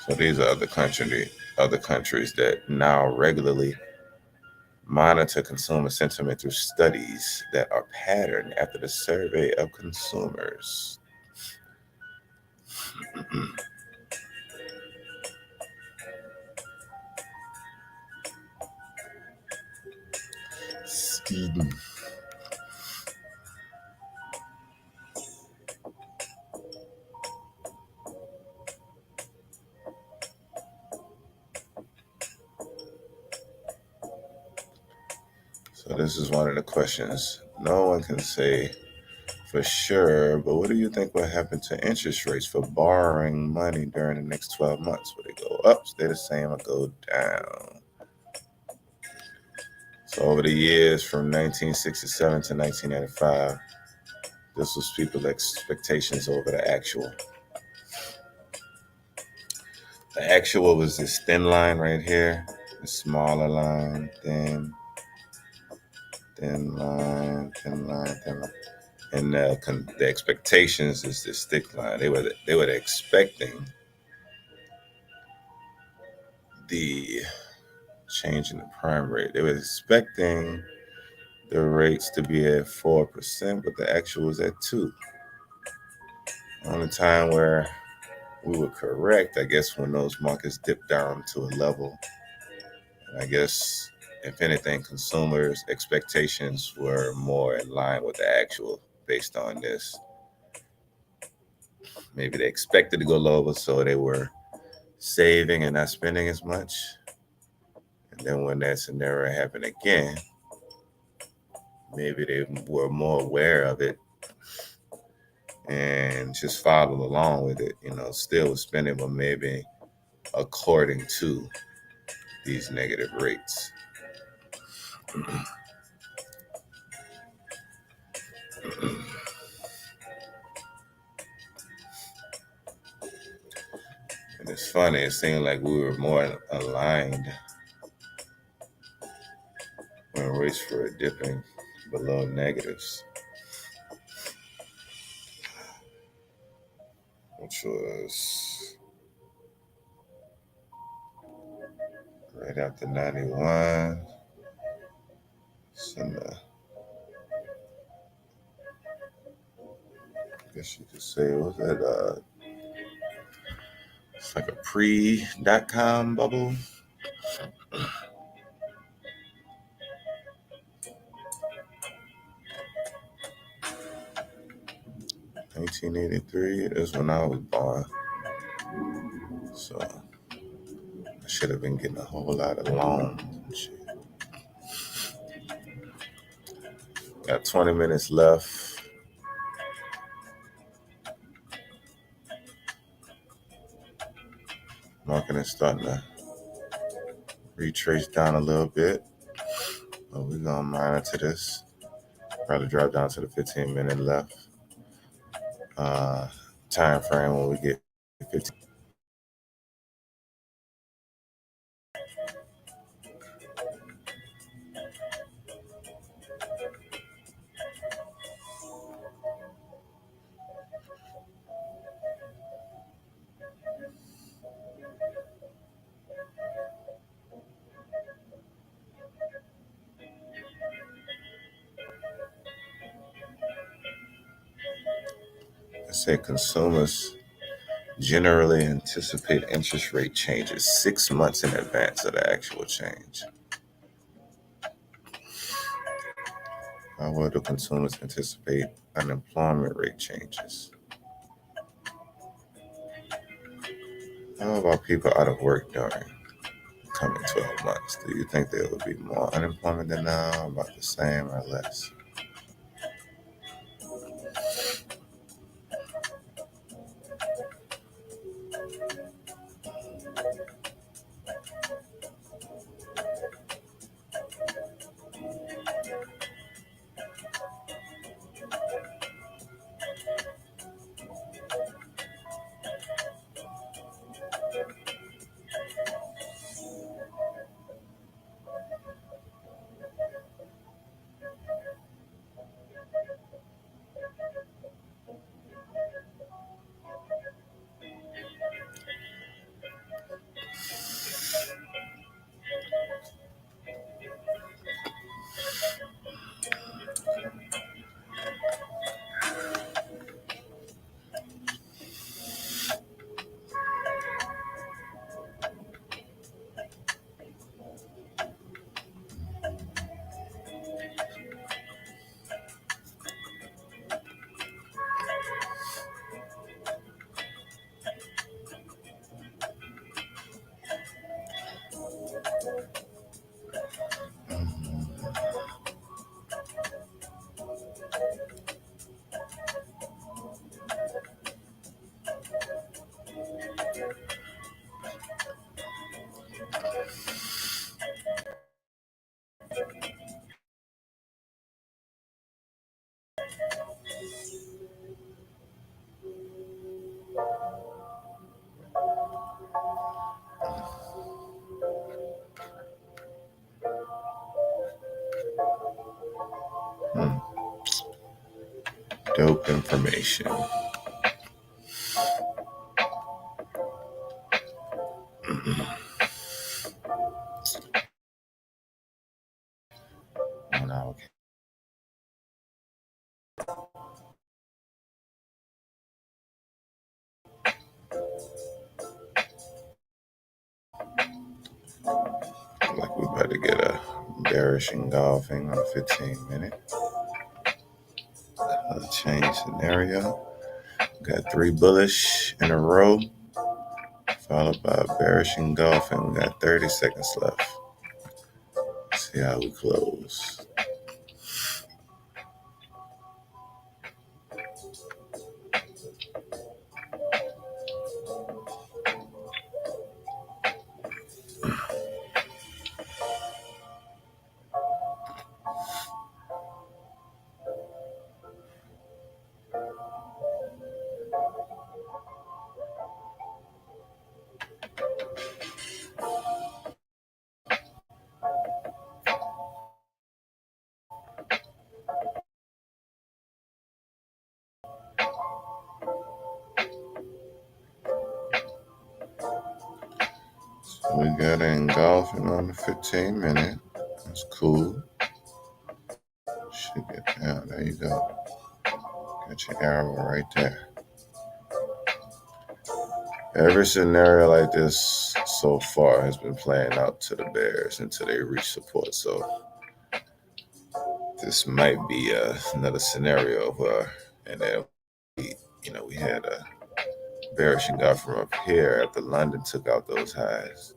So these are other countries that now regularly monitor consumer sentiment through studies that are patterned after the survey of consumers. Sweden. So this is one of the questions. No one can say for sure, but what do you think will happen to interest rates for borrowing money during the next 12 months? Will they go up, stay the same, or go down? So over the years from 1967 to 1995, this was people's expectations over the actual. The actual was this thin line right here, the smaller line, thin line, thin line, thin line. And the expectations is this thick line. They were expecting the change in the prime rate. They were expecting the rates to be at 4%, but the actual was at 2%. Only time where we were correct, I guess, when those markets dipped down to a level. And I guess, if anything, consumers' expectations were more in line with the actual based on this. Maybe they expected to go lower, so they were saving and not spending as much. And then when that scenario happened again, maybe they were more aware of it and just followed along with it, still was spending, but maybe according to these negative rates. And it's funny, it seemed like we were more aligned when rates were dipping below negatives, which was right after 91. Some, I guess you could say, what was that? It's like a pre-dot-com bubble. 1983 is when I was born. So I should have been getting a whole lot of loans and shit. Got 20 minutes left. Market is starting to retrace down a little bit. But we're going to monitor this. Probably drop down to the 15-minute left time frame when we get 15. I say consumers generally anticipate interest rate changes 6 months in advance of the actual change. How well do consumers anticipate unemployment rate changes? How about people out of work during coming 12 months? Do you think there will be more unemployment than now, about the same, or less? Hmm. Dope information. Now, bearish engulfing on a 15-minute. Change scenario. Got 3 bullish in a row, followed by a bearish engulfing. We got 30 seconds left. See how we close. So we got an engulfing on the 15-minute. That's cool. Should get down. There you go. Got your arrow right there. Every scenario like this so far has been playing out to the bears until they reach support. So this might be another scenario where, and then we had a bearish engulf from up here after London took out those highs.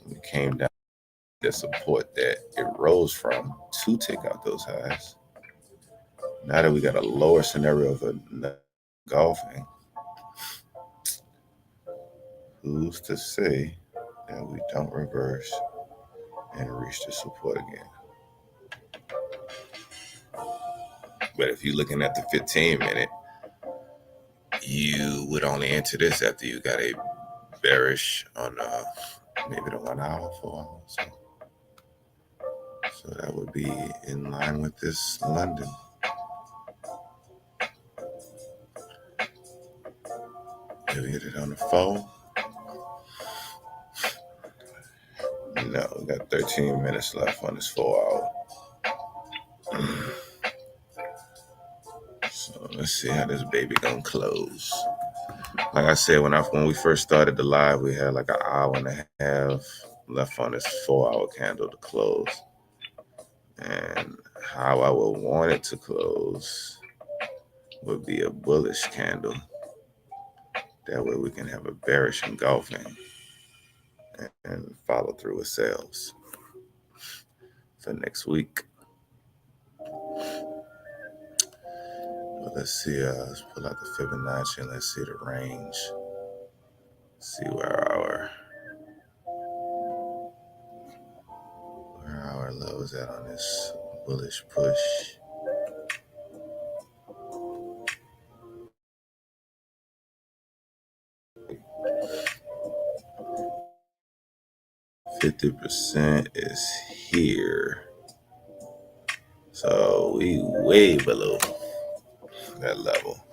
We came down to the support that it rose from to take out those highs. Now that we got a lower scenario of engulfing, who's to say that we don't reverse and reach the support again? But if you're looking at the 15-minute, you would only enter this after you got a bearish on maybe the 1 hour, 4 hours. So that would be in line with this London. Did we hit it on the 4? No, we got 13 minutes left on this 4 hour. So let's see how this baby gonna close. Like I said, when we first started the live, we had like an hour and a half left on this 4-hour candle to close. And how I would want it to close would be a bullish candle. That way we can have a bearish engulfing and follow through with sales for next week. But let's see, let's pull out the Fibonacci and let's see the range. See where our low is at on this bullish push. %50 is here. So we way below that level.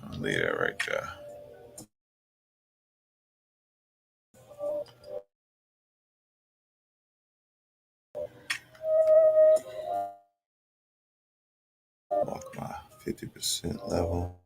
I'll leave that right there. Mark my 50% level.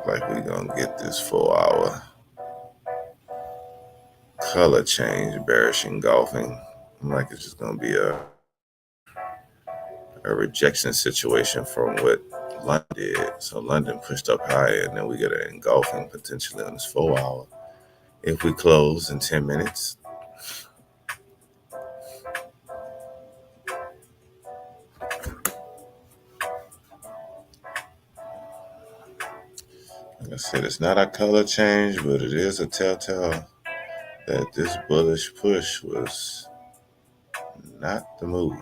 look like we're going to get this 4-hour color change bearish engulfing. Like it's just going to be a rejection situation from what London did. So London pushed up higher, and then we get an engulfing potentially on this 4-hour. If we close in 10 minutes, like I said, it's not a color change, but it is a telltale that this bullish push was not the move.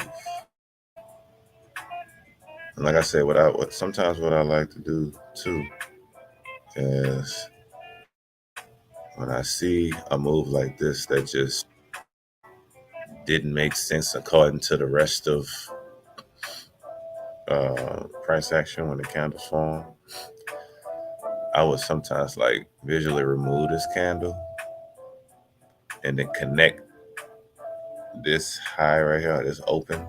And like I said, sometimes what I like to do too is when I see a move like this that just didn't make sense according to the rest of price action when the candles form, I would sometimes like visually remove this candle and then connect this high right here, this open,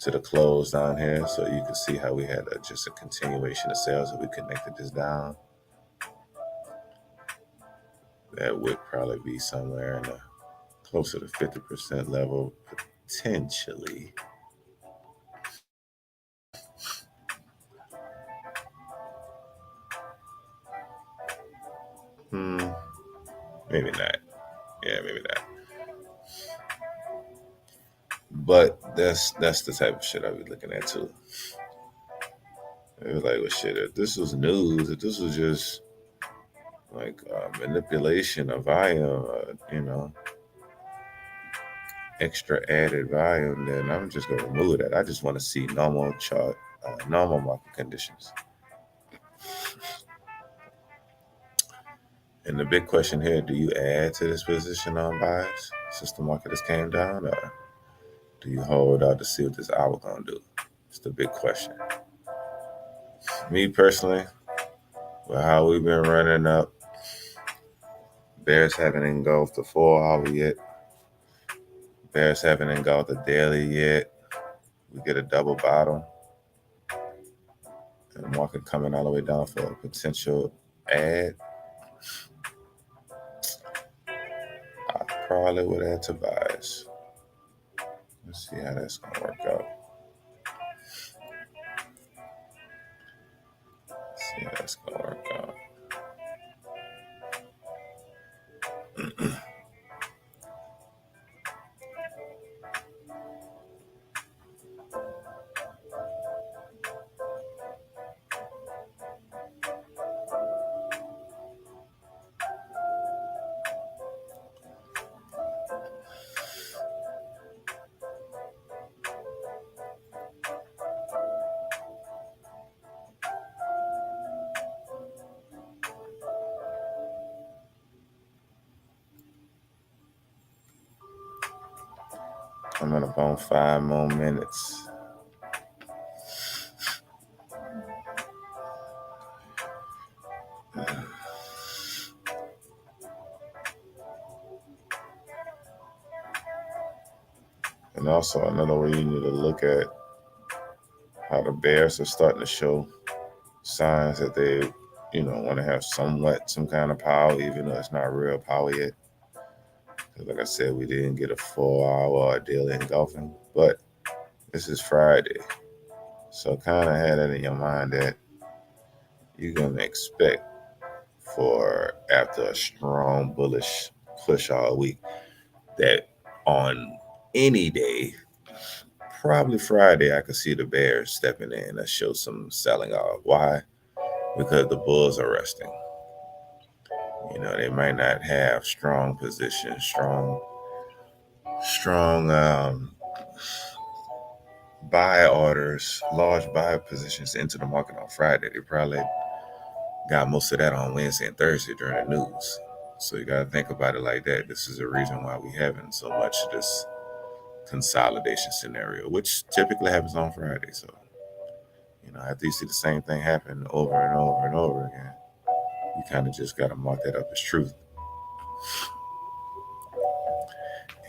to the close down here, so you can see how we had just a continuation of sales. If we connected this down, that would probably be somewhere in the closer to 50% level, potentially. Maybe not. Yeah, maybe not. But that's the type of shit I be looking at too. It was like, well, shit, if this was news, if this was just like manipulation of volume, extra added volume, then I'm just gonna remove that. I just want to see normal chart, normal market conditions. And the big question here: do you add to this position on buys since the market has came down, or do you hold out to see what this hour gonna do? It's the big question. Me personally, with how we've been running up, bears haven't engulfed the 4-hour yet. Bears haven't engulfed the daily yet. We get a double bottom, and the market coming all the way down for a potential add. I probably would add to buys. Let's see how that's gonna work out. See how that's gonna work out. I'm gonna bone 5 more minutes. And also another way you need to look at how the bears are starting to show signs that they, want to have some kind of power, even though it's not real power yet. Because like I said, we didn't get a 4-hour daily engulfing, but this is Friday. So kind of had that in your mind that you're going to expect for after a strong bullish push all week that on any day, probably Friday, I could see the bears stepping in and show some selling off. Why? Because the bulls are resting. They might not have strong positions, strong buy orders, large buy positions into the market on Friday. They probably got most of that on Wednesday and Thursday during the news. So you got to think about it like that. This is a reason why we having so much this consolidation scenario, which typically happens on Friday. So, after you see the same thing happen over and over and over again, you kind of just got to mark that up as truth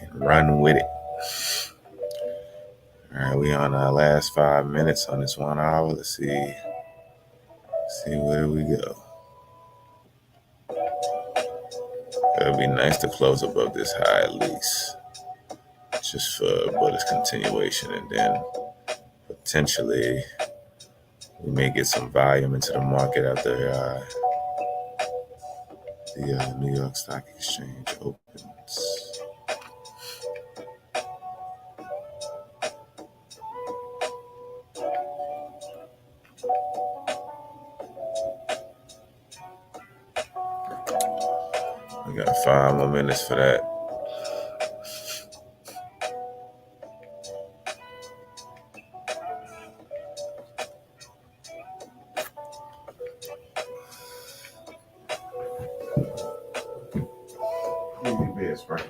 and run with it. All right, we on our last 5 minutes on this 1 hour. Let's see where we go. It'd be nice to close above this high at least, just for bullish continuation, and then potentially we may get some volume into the market after the New York Stock Exchange opens. We got 5 more minutes for that. Right?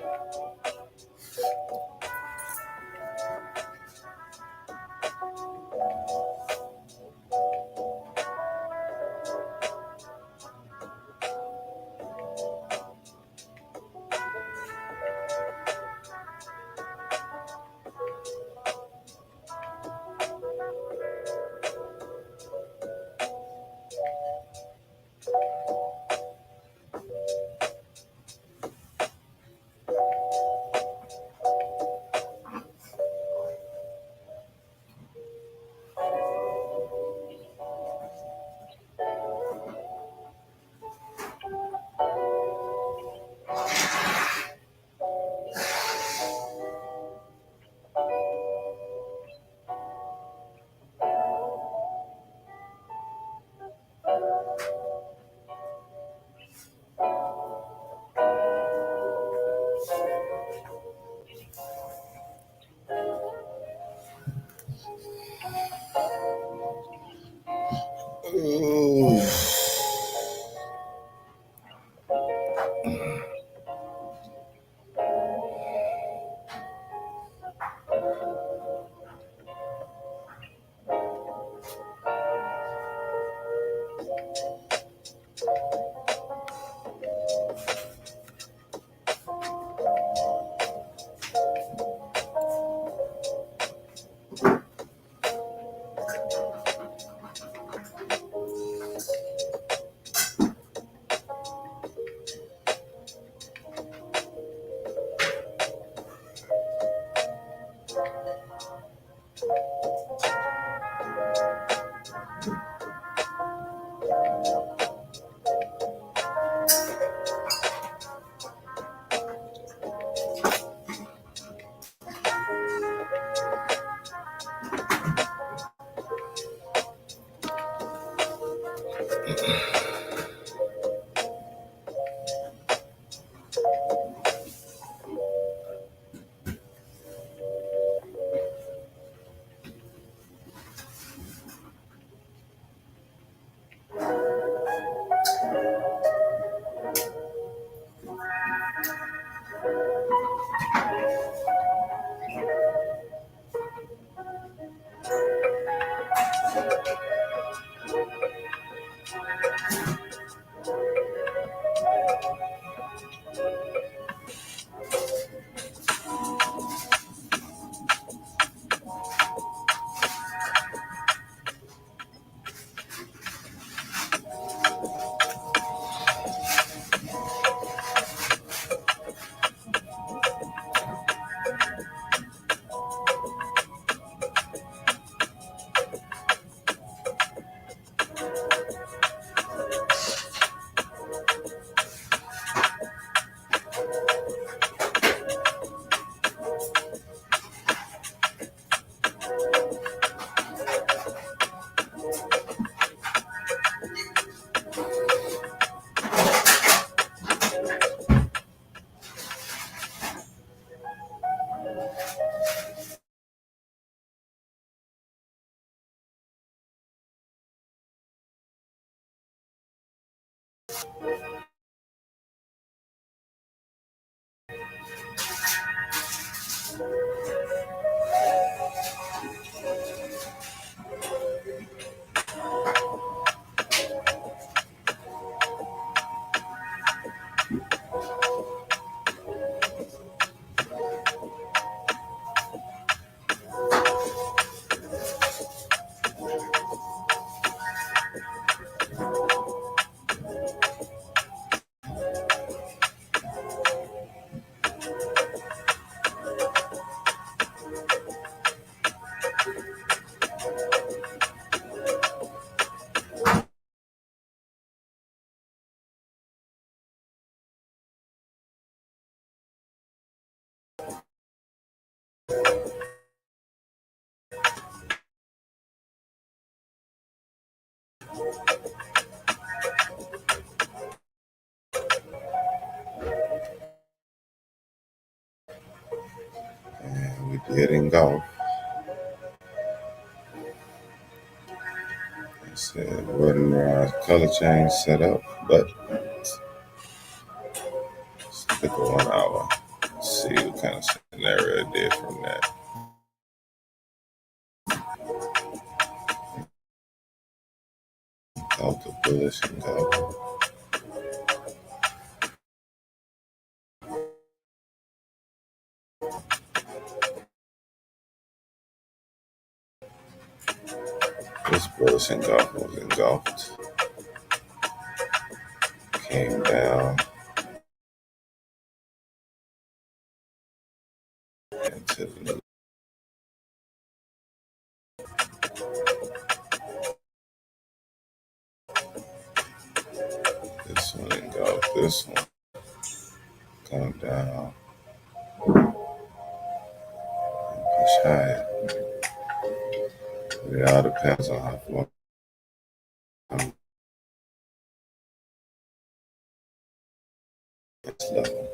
Ooh. And we didn't go. It said wasn't color change set up, but let's look at 1 hour. Let's see what kind of scenario it did from that. Out the bullish and go. This bullish engulf was engulfed. Came down into the this one engulfed this one. Come down and push higher. It all depends on how far this level.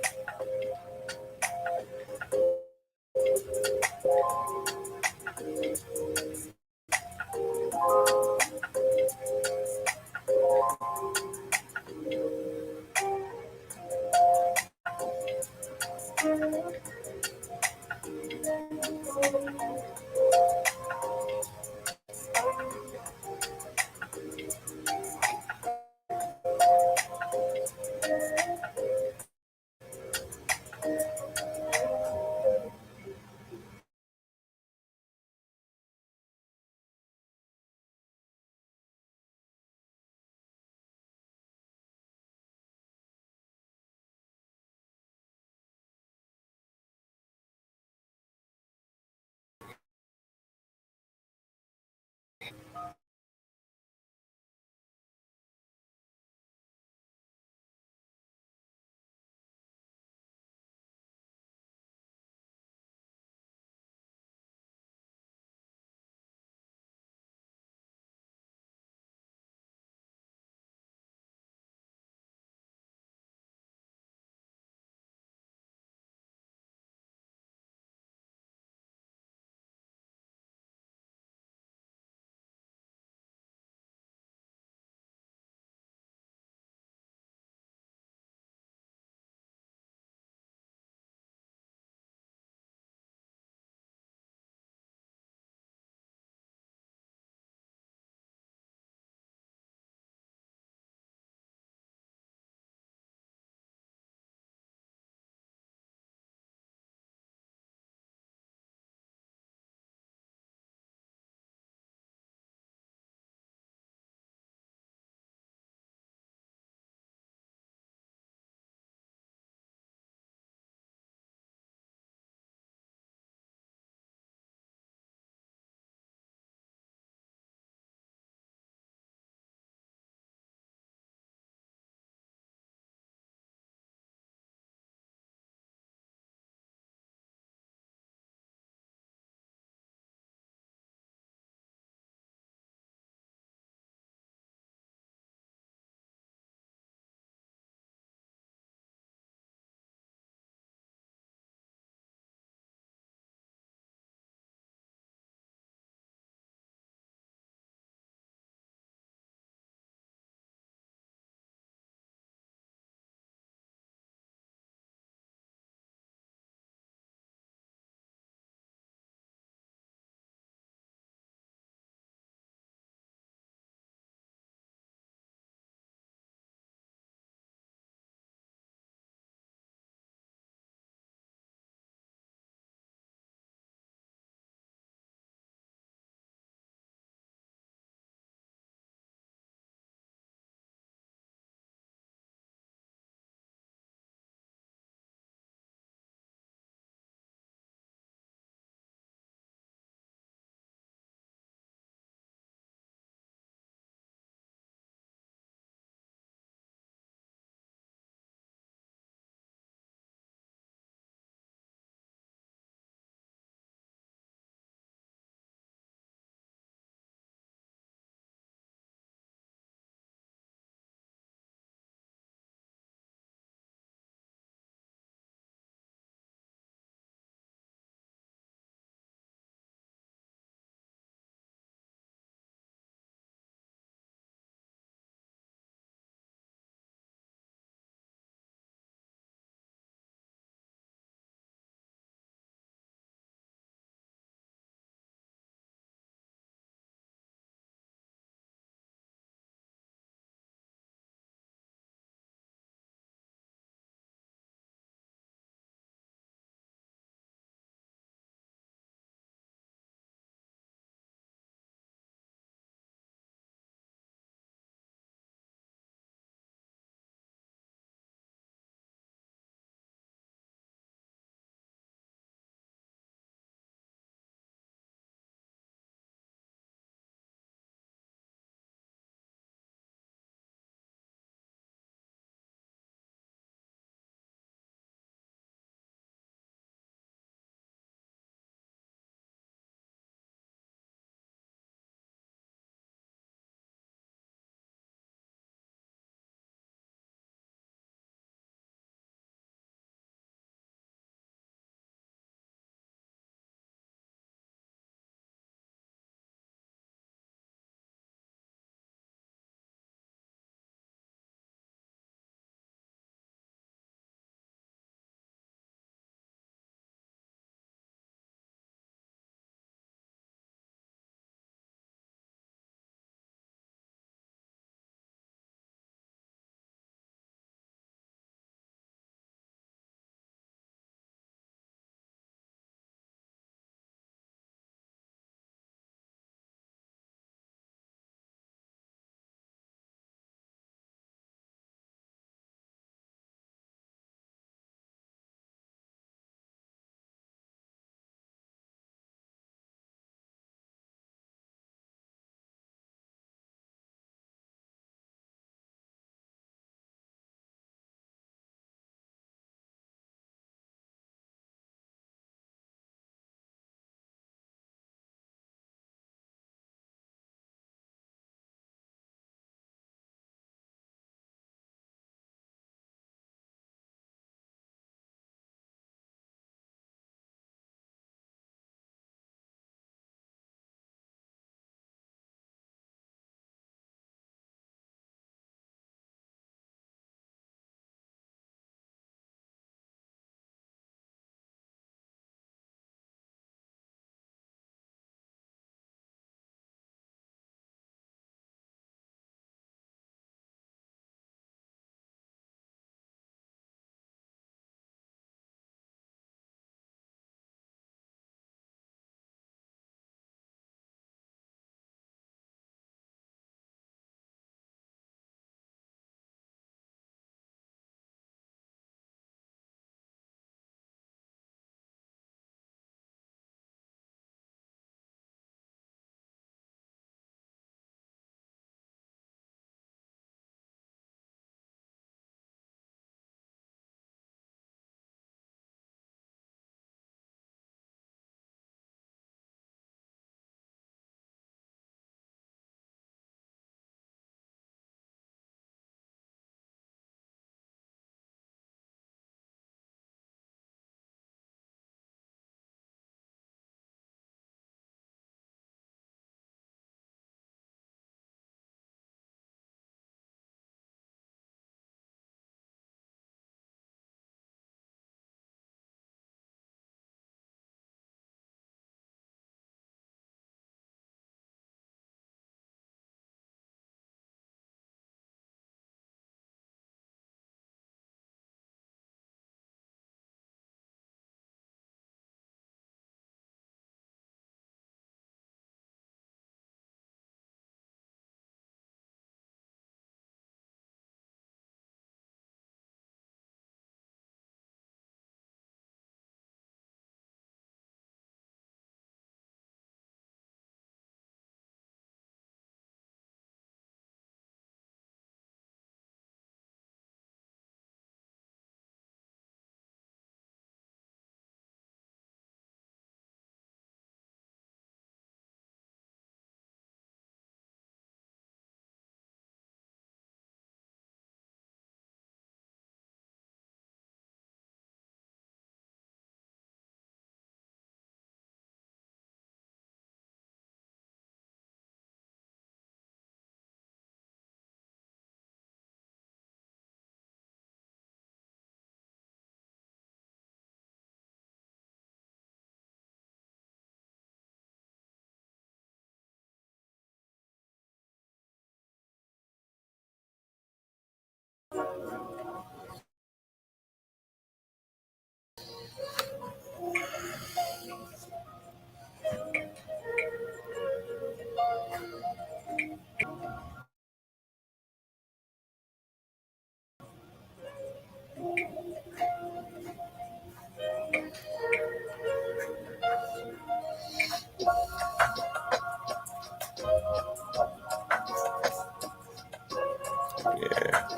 Yeah.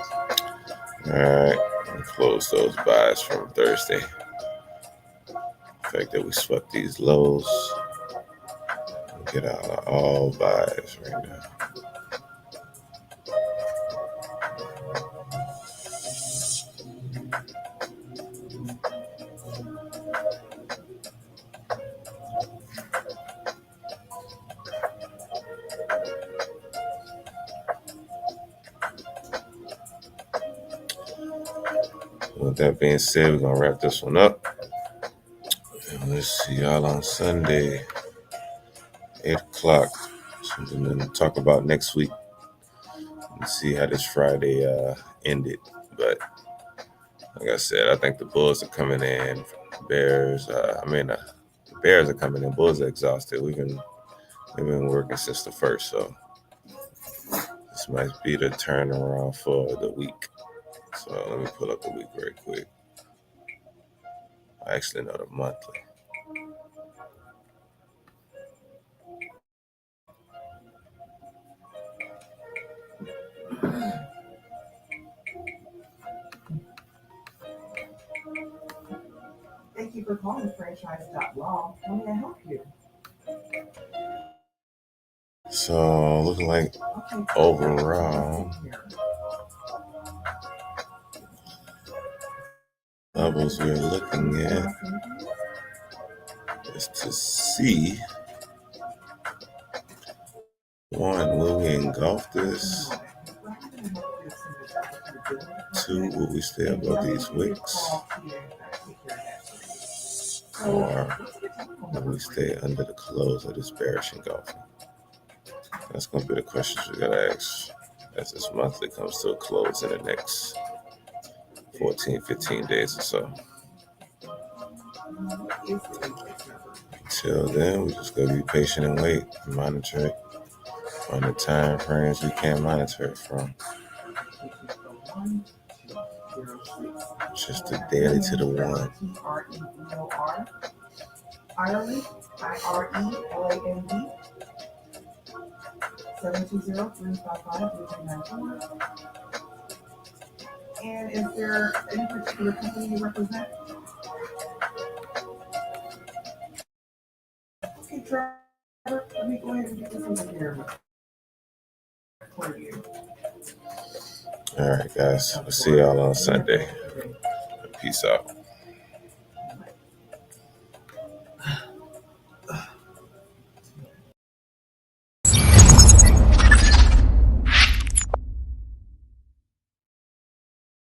All right. I'll close those buys from Thursday. The fact that we swept these lows. Get out of all buys right now. With that being said, we're going to wrap this one up. And we'll see y'all on Sunday, 8 o'clock. Something to talk about next week. And see how this Friday ended. But like I said, I think the Bulls are coming in. Bears, the Bears are coming in. Bulls are exhausted. We've been working since the first, so this might be the turnaround for the week. So let me pull up the week very quick. I actually know the monthly. Thank you for calling franchise.law. How may I help you? So looking like overall levels we're looking at is to see, one, will we engulf this? Two, will we stay above these wicks? Or will we stay under the close of this bearish engulfing? That's going to be the questions we got to ask as this monthly comes to a close in the next 14, 15 days or so. Till then, we're just going to be patient and wait and monitor it on the time frames we can monitor it from. Just the daily to the one. Ireland, IRELAND, 720-355-3394. And is there any particular company you represent? Okay, Trevor, let me go ahead and get this over here for you. All right, guys. We'll see y'all on Sunday. Peace out.